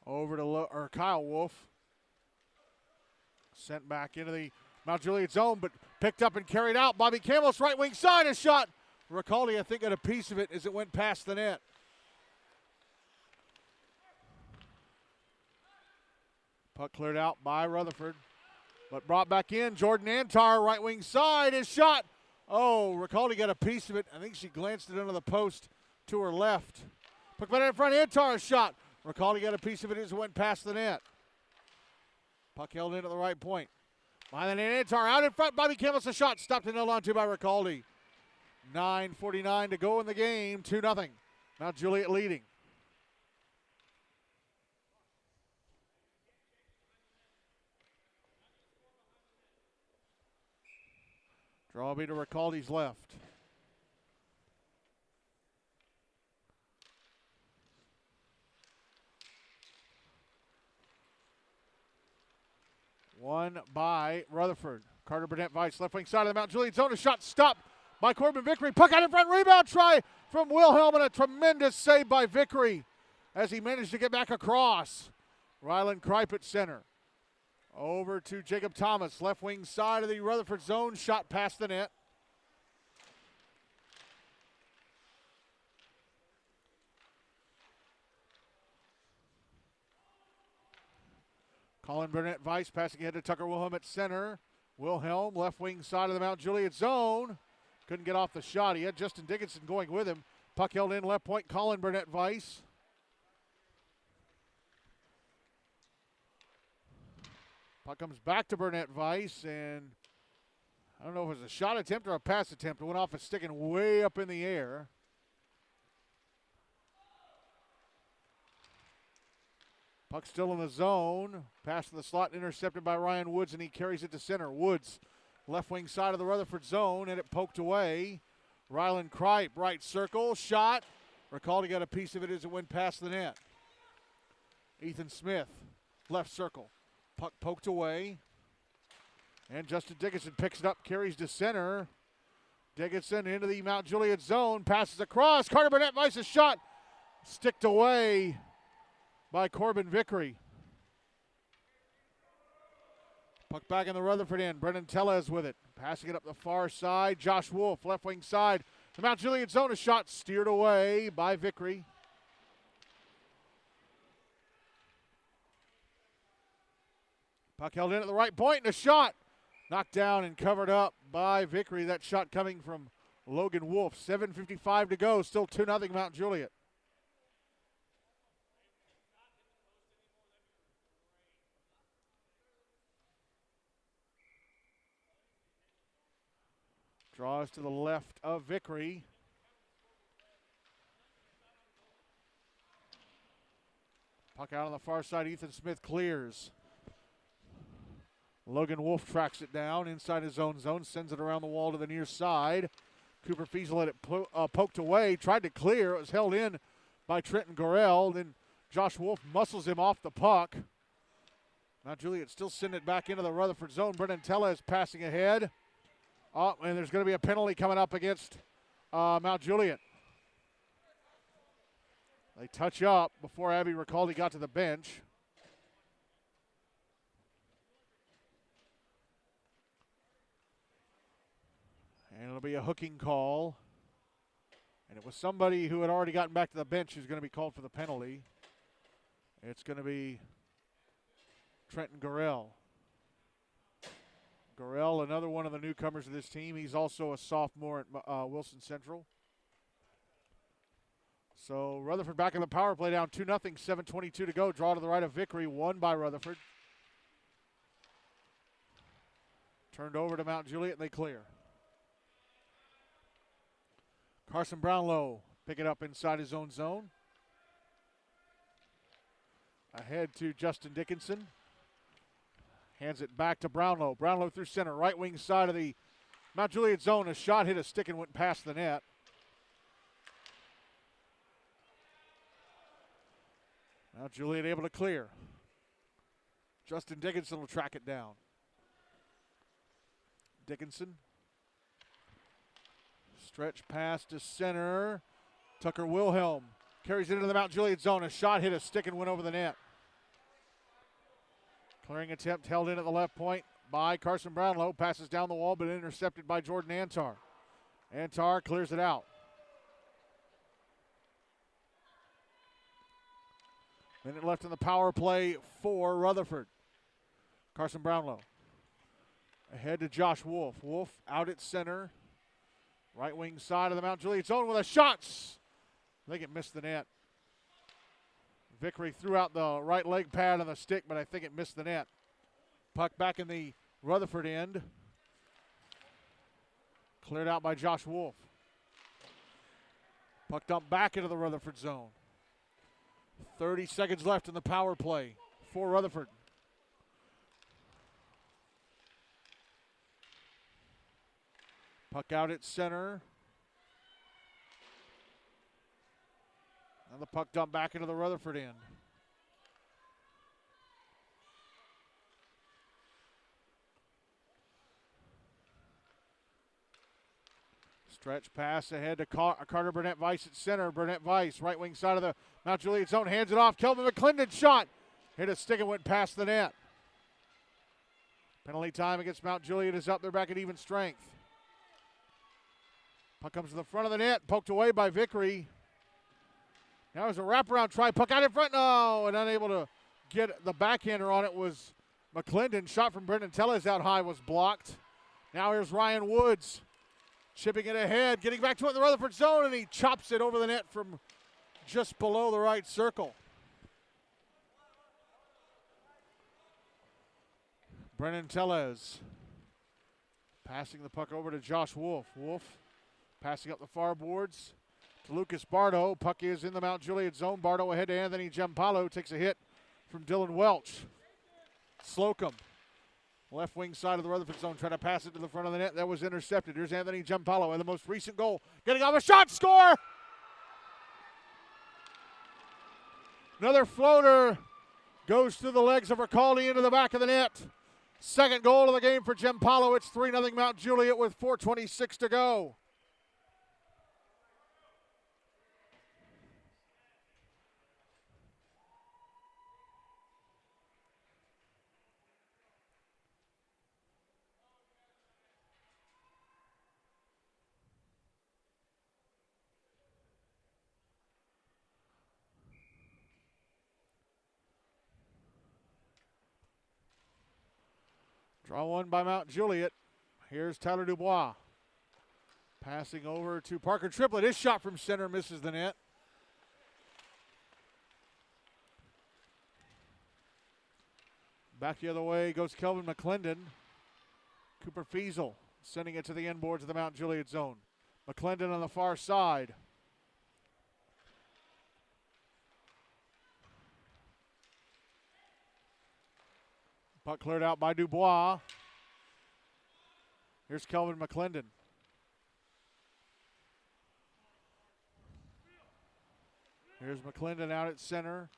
over to Kyle Wolf. Sent back into the Mount Juliet zone, but picked up and carried out. Bobby Campbell's right wing side, a shot. Ricaldi, I think, got a piece of it as it went past the net. Puck cleared out by Rutherford, but brought back in. Jordan Antar, right wing side, his shot. Oh, Ricaldi got a piece of it. I think she glanced it under the post to her left. Puck back in front, Antar, a shot. Ricaldi got a piece of it as it went past the net. Puck held in at the right point. Behind the net, Antar out in front. Bobby Campbell's a shot. Stopped and held on to by Ricaldi. 9:49 to go in the game. 2-0. Mount Juliet leading. Draw will be to Ricaldi's left. One by Rutherford. Carter Burnett Weiss, left wing side of the Mount Juliet zone. A shot stopped by Corbin Vickery. Puck out in front. Rebound try from Wilhelm, and a tremendous save by Vickery as he managed to get back across. Rylan Kripe at center. Over to Jacob Thomas, left wing side of the Rutherford zone. Shot past the net. Colin Burnett Weiss passing ahead to Tucker Wilhelm at center. Wilhelm, left wing side of the Mount Juliet zone. Couldn't get off the shot. He had Justin Dickinson going with him. Puck held in left point, Colin Burnett Weiss. Puck comes back to Burnett Weiss, and I don't know if it was a shot attempt or a pass attempt. It went off a stick and way up in the air. Puck still in the zone. Pass to the slot, intercepted by Ryan Woods, and he carries it to center. Woods, left wing side of the Rutherford zone, and it poked away. Rylan Kripe, right circle, shot. Ricaldi got a piece of it as it went past the net. Ethan Smith, left circle. Puck poked away. And Justin Dickinson picks it up, carries to center. Dickinson into the Mount Juliet zone, passes across. Carter Burnett Vice's shot, sticked away by Corbin Vickery. Puck back in the Rutherford end. Brendan Tellez with it. Passing it up the far side. Josh Wolf, left wing side. The Mount Juliet zone, a shot steered away by Vickery. Puck held in at the right point, and a shot knocked down and covered up by Vickery. That shot coming from Logan Wolf. 7:55 to go. Still 2-0 Mount Juliet. Draws to the left of Vickery. Puck out on the far side. Ethan Smith clears. Logan Wolf tracks it down inside his own zone, sends it around the wall to the near side. Cooper Fiesel let it poked away, tried to clear. It was held in by Trenton Gorell. Then Josh Wolf muscles him off the puck. Now Juliet still sending it back into the Rutherford zone. Brendan Tellez passing ahead. Oh, and there's going to be a penalty coming up against Mount Juliet. They touch up before Abby Ricaldi got to the bench. And it'll be a hooking call. And it was somebody who had already gotten back to the bench who's going to be called for the penalty. It's going to be Trenton Gorell. Gorell, another one of the newcomers of this team. He's also a sophomore at Wilson Central. So Rutherford back in the power play, down 2-0, 7:22 to go. Draw to the right of Vickery, won by Rutherford. Turned over to Mount Juliet, and they clear. Carson Brownlow pick it up inside his own zone. Ahead to Justin Dickinson. Hands it back to Brownlow. Brownlow through center, right wing side of the Mount Juliet zone. A shot hit a stick and went past the net. Mount Juliet able to clear. Justin Dickinson will track it down. Dickinson. Stretch pass to center. Tucker Wilhelm carries it into the Mount Juliet zone. A shot hit a stick and went over the net. Clearing attempt held in at the left point by Carson Brownlow. Passes down the wall but intercepted by Jordan Antar. Antar clears it out. Minute left in the power play for Rutherford. Carson Brownlow. Ahead to Josh Wolf. Wolf out at center. Right wing side of the Mount Juliet zone with a shot. I think it missed the net. Vickery threw out the right leg pad on the stick, but I think it missed the net. Puck back in the Rutherford end. Cleared out by Josh Wolf. Puck dumped back into the Rutherford zone. 30 seconds left in the power play for Rutherford. Puck out at center. And the puck dumped back into the Rutherford end. Stretch pass ahead to Carter Burnett Vice at center. Burnett Vice, right wing side of the Mount Juliet zone, hands it off. Kelvin McClendon shot. Hit a stick and went past the net. Penalty time against Mount Juliet is up. They're back at even strength. Puck comes to the front of the net, poked away by Vickery. Now there's a wraparound try. Puck out in front. No, and unable to get the backhander on it was McClendon. Shot from Brendan Tellez out high was blocked. Now here's Ryan Woods. Chipping it ahead, getting back to it in the Rutherford zone, and he chops it over the net from just below the right circle. Brennan Tellez passing the puck over to Josh Wolf. Wolf passing up the far boards to Lucas Bardo. Puck is in the Mount Juliet zone. Bardo ahead to Anthony Giampaolo. Takes a hit from Dylan Welch. Slocum, left wing side of the Rutherford zone, trying to pass it to the front of the net. That was intercepted. Here's Anthony Giampaolo with the most recent goal. Getting off a shot, score! Another floater goes through the legs of Ricaldi into the back of the net. Second goal of the game for Giampaolo. It's 3-0 Mount Juliet with 4:26 to go. Draw one by Mount Juliet. Here's Tyler Dubois. Passing over to Parker Triplett. His shot from center misses the net. Back the other way goes Kelvin McClendon. Cooper Fiesel sending it to the end boards of the Mount Juliet zone. McClendon on the far side. Puck cleared out by Dubois. Here's Kelvin McClendon. Here's McClendon out at center.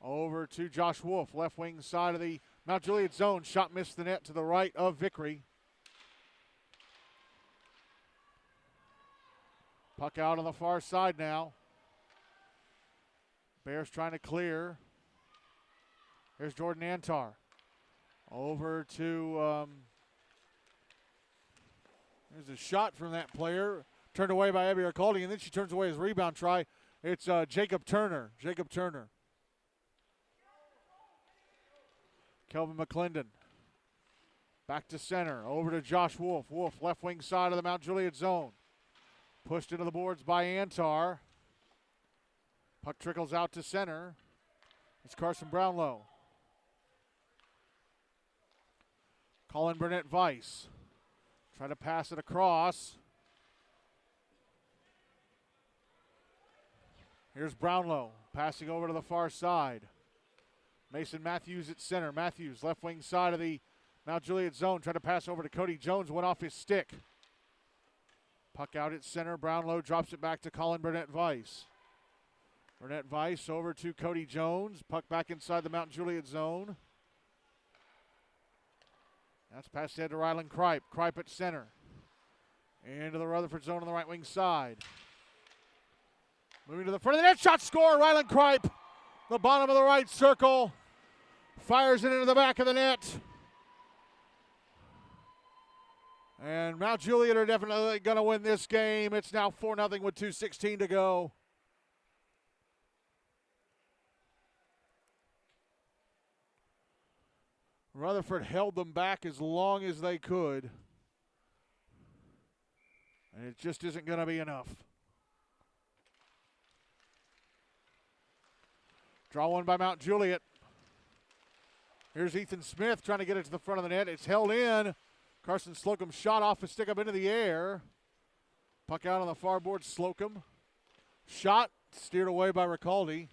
Over to Josh Wolf, left wing side of the Mount Juliet zone. Shot missed the net to the right of Vickery. Puck out on the far side now. Bears trying to clear. Here's Jordan Antar. Over to, there's a shot from that player. Turned away by Abby Ricaldi, and then she turns away his rebound try. It's Jacob Turner. Kelvin McClendon. Back to center. Over to Josh Wolf. Wolf, left wing side of the Mount Juliet zone. Pushed into the boards by Antar. Puck trickles out to center. It's Carson Brownlow. Colin Burnett Weiss. Try to pass it across. Here's Brownlow passing over to the far side. Mason Matthews at center. Matthews, left wing side of the Mount Juliet zone. Trying to pass over to Cody Jones. Went off his stick. Puck out at center. Brownlow drops it back to Colin Burnett Weiss. Burnett Weiss over to Cody Jones. Puck back inside the Mount Juliet zone. That's passed ahead to Rylan Kripe. Kripe at center. Into the Rutherford zone on the right wing side. Moving to the front of the net. Shot score. Rylan Kripe. The bottom of the right circle. Fires it into the back of the net. And Mount Juliet are definitely going to win this game. It's now 4-0 with 2:16 to go. Rutherford held them back as long as they could. And it just isn't going to be enough. Draw one by Mount Juliet. Here's Ethan Smith trying to get it to the front of the net. It's held in. Carson Slocum shot off a stick up into the air. Puck out on the far board, Slocum. Shot steered away by Ricaldi.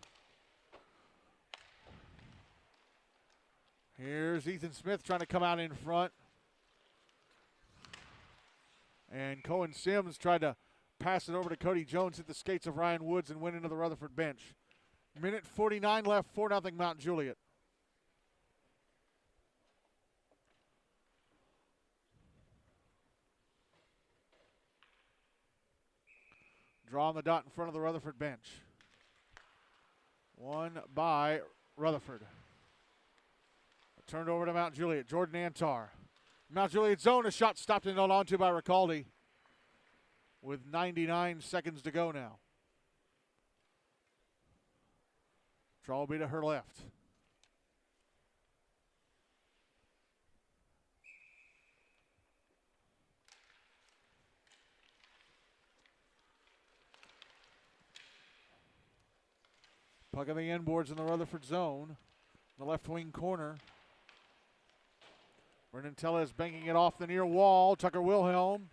Here's Ethan Smith trying to come out in front. And Cohen Sims tried to pass it over to Cody Jones, hit the skates of Ryan Woods, and went into the Rutherford bench. Minute 49 left, 4-0 Mount Juliet. Draw on the dot in front of the Rutherford bench. One by Rutherford. Turned over to Mount Juliet. Jordan Antar. Mount Juliet zone. A shot stopped and held onto by Ricaldi. With 99 seconds to go now. Draw will be to her left. Puck on the end boards in the Rutherford zone. The left wing corner. Brendan Tellez banking it off the near wall. Tucker Wilhelm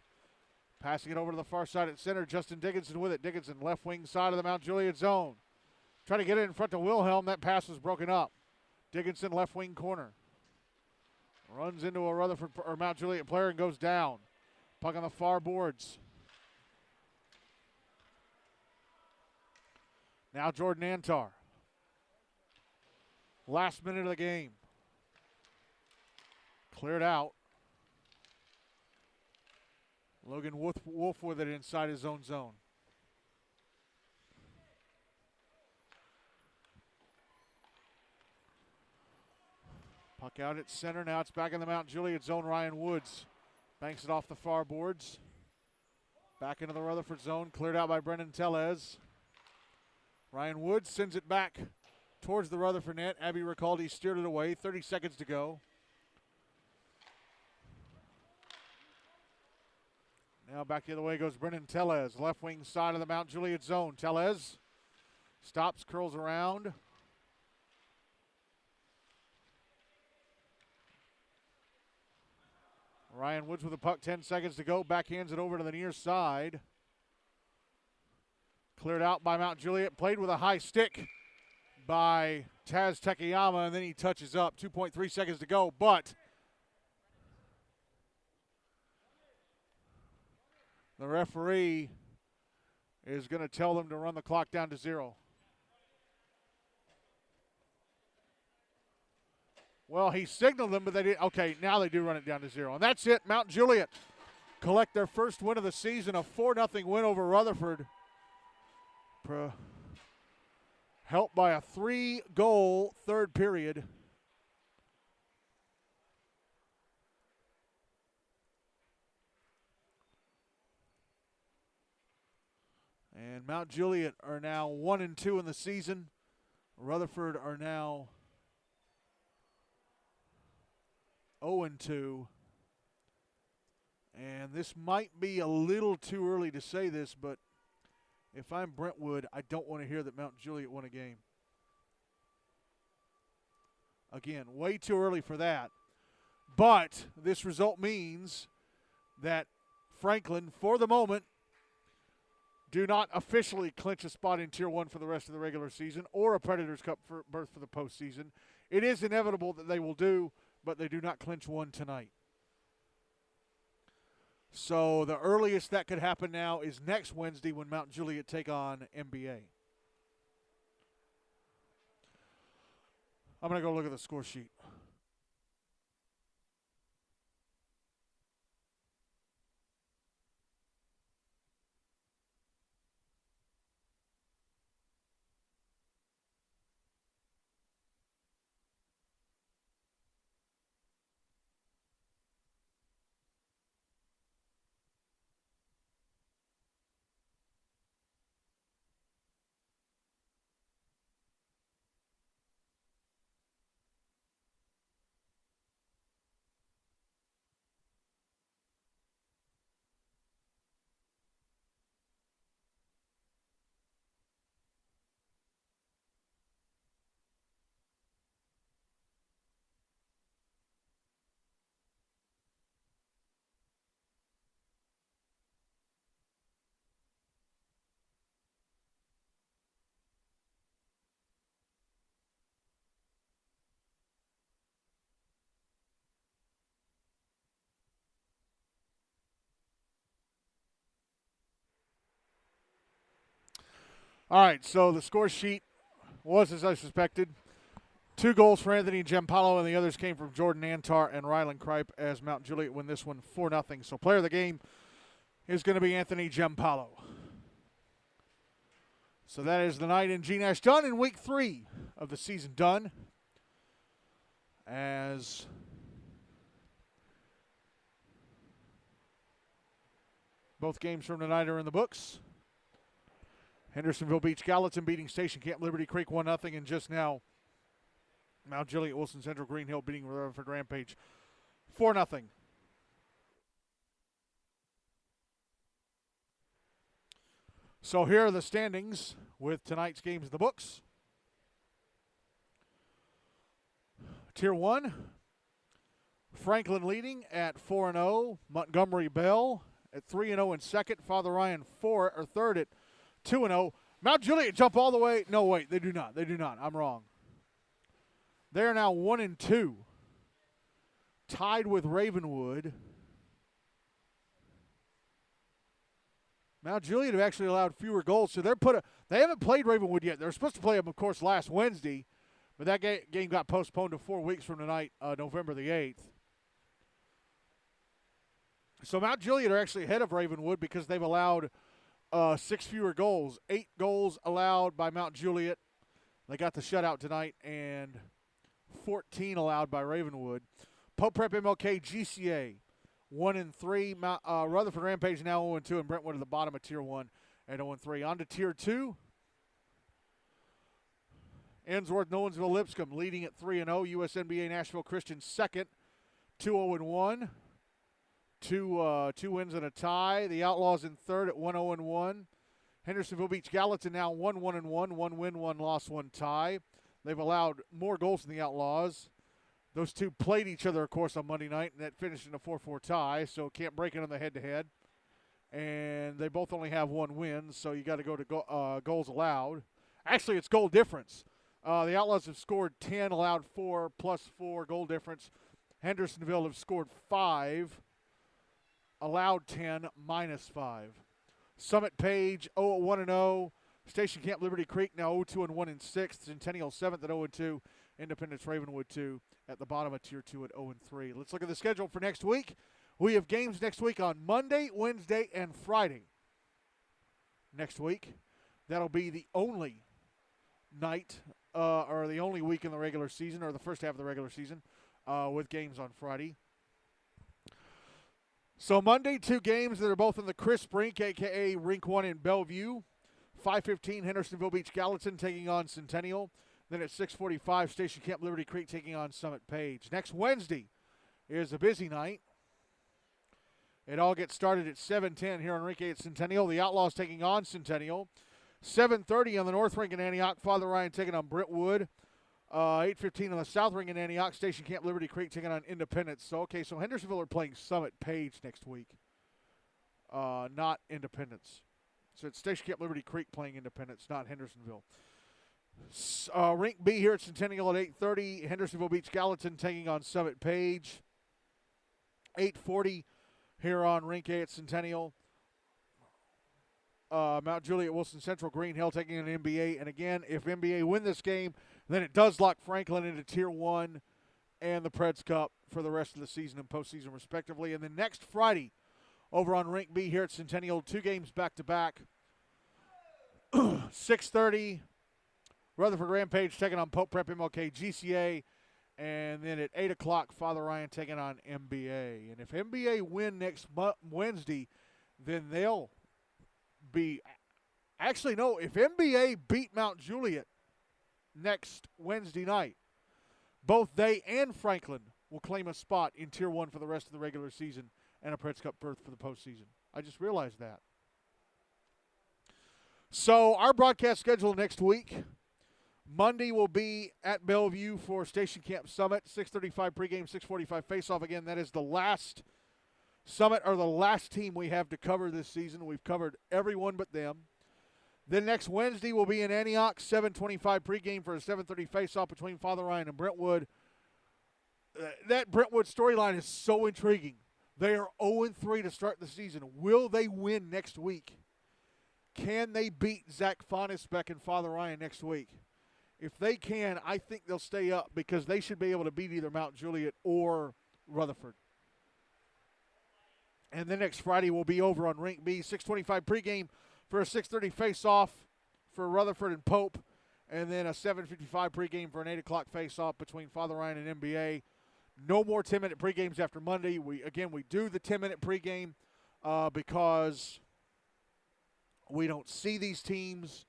passing it over to the far side at center. Justin Dickinson with it. Dickinson left wing side of the Mount Juliet zone. Trying to get it in front to Wilhelm. That pass was broken up. Dickinson left wing corner. Runs into a Rutherford or Mount Juliet player and goes down. Puck on the far boards. Now Jordan Antar. Last minute of the game. Cleared out. Logan Wolf with it inside his own zone. Puck out at center. Now it's back in the Mount Juliet zone. Ryan Woods banks it off the far boards. Back into the Rutherford zone. Cleared out by Brendan Tellez. Ryan Woods sends it back towards the Rutherford net. Abby Ricaldi steered it away. 30 seconds to go. Now back the other way goes Brendan Tellez. Left wing side of the Mount Juliet zone. Tellez stops, curls around. Ryan Woods with the puck, 10 seconds to go. Backhands it over to the near side. Cleared out by Mount Juliet. Played with a high stick by Taz Takayama, and then he touches up. 2.3 seconds to go, but the referee is going to tell them to run the clock down to 0. Well, he signaled them, but they didn't. Okay, now they do run it down to 0. And that's it. Mount Juliet collect their first win of the season, a 4-0 win over Rutherford. Helped by a 3-goal third period. And Mount Juliet are now 1-2 in the season. Rutherford are now 0-2. And this might be a little too early to say this, but if I'm Brentwood, I don't want to hear that Mount Juliet won a game. Again, way too early for that. But this result means that Franklin, for the moment, do not officially clinch a spot in Tier 1 for the rest of the regular season or a Predators Cup berth for the postseason. It is inevitable that they will do, but they do not clinch one tonight. So the earliest that could happen now is next Wednesday when Mount Juliet take on MBA. I'm going to go look at the score sheet. All right, so the score sheet was as I suspected. 2 goals for Anthony Giampaolo, and the others came from Jordan Antar and Rylan Kripe as Mount Juliet win this one 4-0. So player of the game is going to be Anthony Giampaolo. So that is the night in GNASH done, in week 3 of the season done. As both games from tonight are in the books. Hendersonville Beach Gallatin beating Station Camp Liberty Creek 1-0, and just now Mount Juliet-Wilson Central Green Hill beating Rutherford Rampage 4-0. So here are the standings with tonight's games in the books. Tier 1, Franklin leading at 4-0. Montgomery Bell at 3-0 in second. Father Ryan third at 2-0. Mount Juliet jump all the way. No, wait, they do not. I'm wrong. They're now 1-2, tied with Ravenwood. Mount Juliet have actually allowed fewer goals, so they haven't played Ravenwood yet. They're supposed to play them, of course, last Wednesday, but that game got postponed to 4 weeks from tonight, November the 8th. So Mount Juliet are actually ahead of Ravenwood because they've allowed 6 fewer goals. 8 goals allowed by Mount Juliet. They got the shutout tonight, and 14 allowed by Ravenwood. Pope Prep MLK GCA 1-3. Rutherford Rampage now 0-2, and Brentwood at the bottom of Tier 1 at 0-3. On to Tier 2. Ensworth Nolensville Lipscomb leading at 3-0. USNBA Nashville Christian second, 2-0-1. Two wins and a tie. The Outlaws in third at 1-0-1. Hendersonville Beach Gallatin now 1-1-1. 1 win, 1 loss, 1 tie. They've allowed more goals than the Outlaws. Those two played each other, of course, on Monday night, and that finished in a 4-4 tie, so can't break it on the head-to-head. And they both only have 1 win, so you got to go to goals allowed. Actually, it's goal difference. The Outlaws have scored 10, allowed 4, plus 4 goal difference. Hendersonville have scored 5, allowed 10, minus 5. Summit Page 0-1-0. Station Camp Liberty Creek now 0-2-1 in 6th. Centennial 7th at 0-2. Independence Ravenwood 2 at the bottom of Tier 2 at 0-3. Let's look at the schedule for next week. We have games next week on Monday, Wednesday, and Friday. Next week, that'll be the only night or the only week in the regular season, or the first half of the regular season, with games on Friday. So Monday, 2 games that are both in the Crisp Rink, a.k.a. Rink 1 in Bellevue. 5:15, Hendersonville Beach Gallatin taking on Centennial. Then at 6:45, Station Camp Liberty Creek taking on Summit Page. Next Wednesday is a busy night. It all gets started at 7:10 here on Rink 8 at Centennial. The Outlaws taking on Centennial. 7:30 on the North Rink in Antioch. Father Ryan taking on Brentwood. 8:15 on the South Ring in Antioch. Station Camp Liberty Creek taking on Independence. So Hendersonville are playing Summit Page next week, not Independence. So it's Station Camp Liberty Creek playing Independence, not Hendersonville. Rink B here at Centennial at 8:30. Hendersonville Beach Gallatin taking on Summit Page. 8:40 here on Rink A at Centennial. Mount Juliet-Wilson Central Green Hill taking on NBA. And again, if NBA win this game, then it does lock Franklin into Tier 1 and the Preds Cup for the rest of the season and postseason respectively. And then next Friday over on Rink B here at Centennial, 2 games back-to-back. 6:30, Rutherford Rampage taking on Pope Prep MLK GCA. And then at 8 o'clock, Father Ryan taking on NBA. And if NBA win next Wednesday, then they'll be – actually, no, if NBA beat Mount Juliet next Wednesday night, both they and Franklin will claim a spot in Tier 1 for the rest of the regular season and a Preds Cup berth for the postseason. I just realized that. So our broadcast schedule next week, Monday will be at Bellevue for Station Camp Summit, 6:35 pregame, 6:45 face-off. Again, that is the last Summit or the last team we have to cover this season. We've covered everyone but them. Then next Wednesday we'll be in Antioch, 7:25 pregame for a 7:30 face-off between Father Ryan and Brentwood. That Brentwood storyline is so intriguing. They are 0-3 to start the season. Will they win next week? Can they beat Zach Fonisbeck and Father Ryan next week? If they can, I think they'll stay up because they should be able to beat either Mount Juliet or Rutherford. And then next Friday we'll be over on Rink B, 6:25 pregame for a 6:30 face-off for Rutherford and Pope. And then a 7:55 pregame for an 8 o'clock face-off between Father Ryan and NBA. No more 10-minute pregames after Monday. We do the 10-minute pregame because we don't see these teams.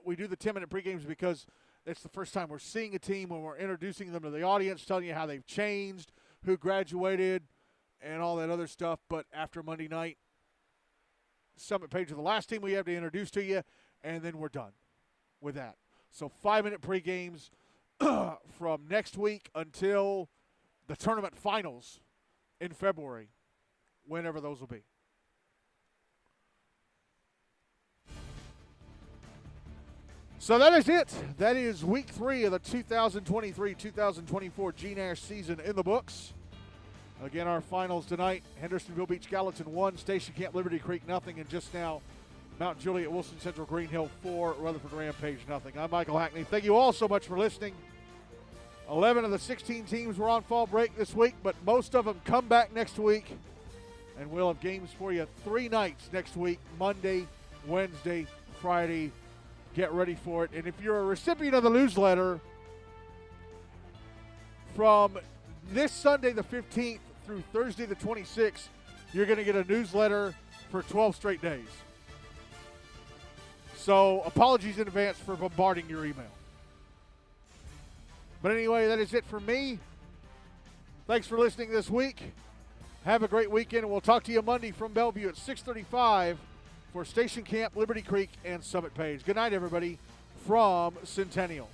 We do the 10-minute pregames because it's the first time we're seeing a team when we're introducing them to the audience, telling you how they've changed, who graduated, and all that other stuff. But after Monday night, Summit Page are the last team we have to introduce to you, and then we're done with that. So 5-minute pregames from next week until the tournament finals in February, whenever those will be. So that is it. That is week 3 of the 2023-2024 GNASH season in the books. Again, our finals tonight, Hendersonville Beach Gallatin 1, Station Camp Liberty Creek nothing, and just now Mount Juliet-Wilson Central Green Hill 4, Rutherford Rampage nothing. I'm Michael Hackney. Thank you all so much for listening. 11 of the 16 teams were on fall break this week, but most of them come back next week, and we'll have games for you 3 nights next week, Monday, Wednesday, Friday. Get ready for it. And if you're a recipient of the newsletter, from this Sunday the 15th through Thursday the 26th, you're going to get a newsletter for 12 straight days. So apologies in advance for bombarding your email. But anyway, that is it for me. Thanks for listening this week. Have a great weekend, and we'll talk to you Monday from Bellevue at 6:35 for Station Camp, Liberty Creek, and Summit Page. Good night, everybody, from Centennial.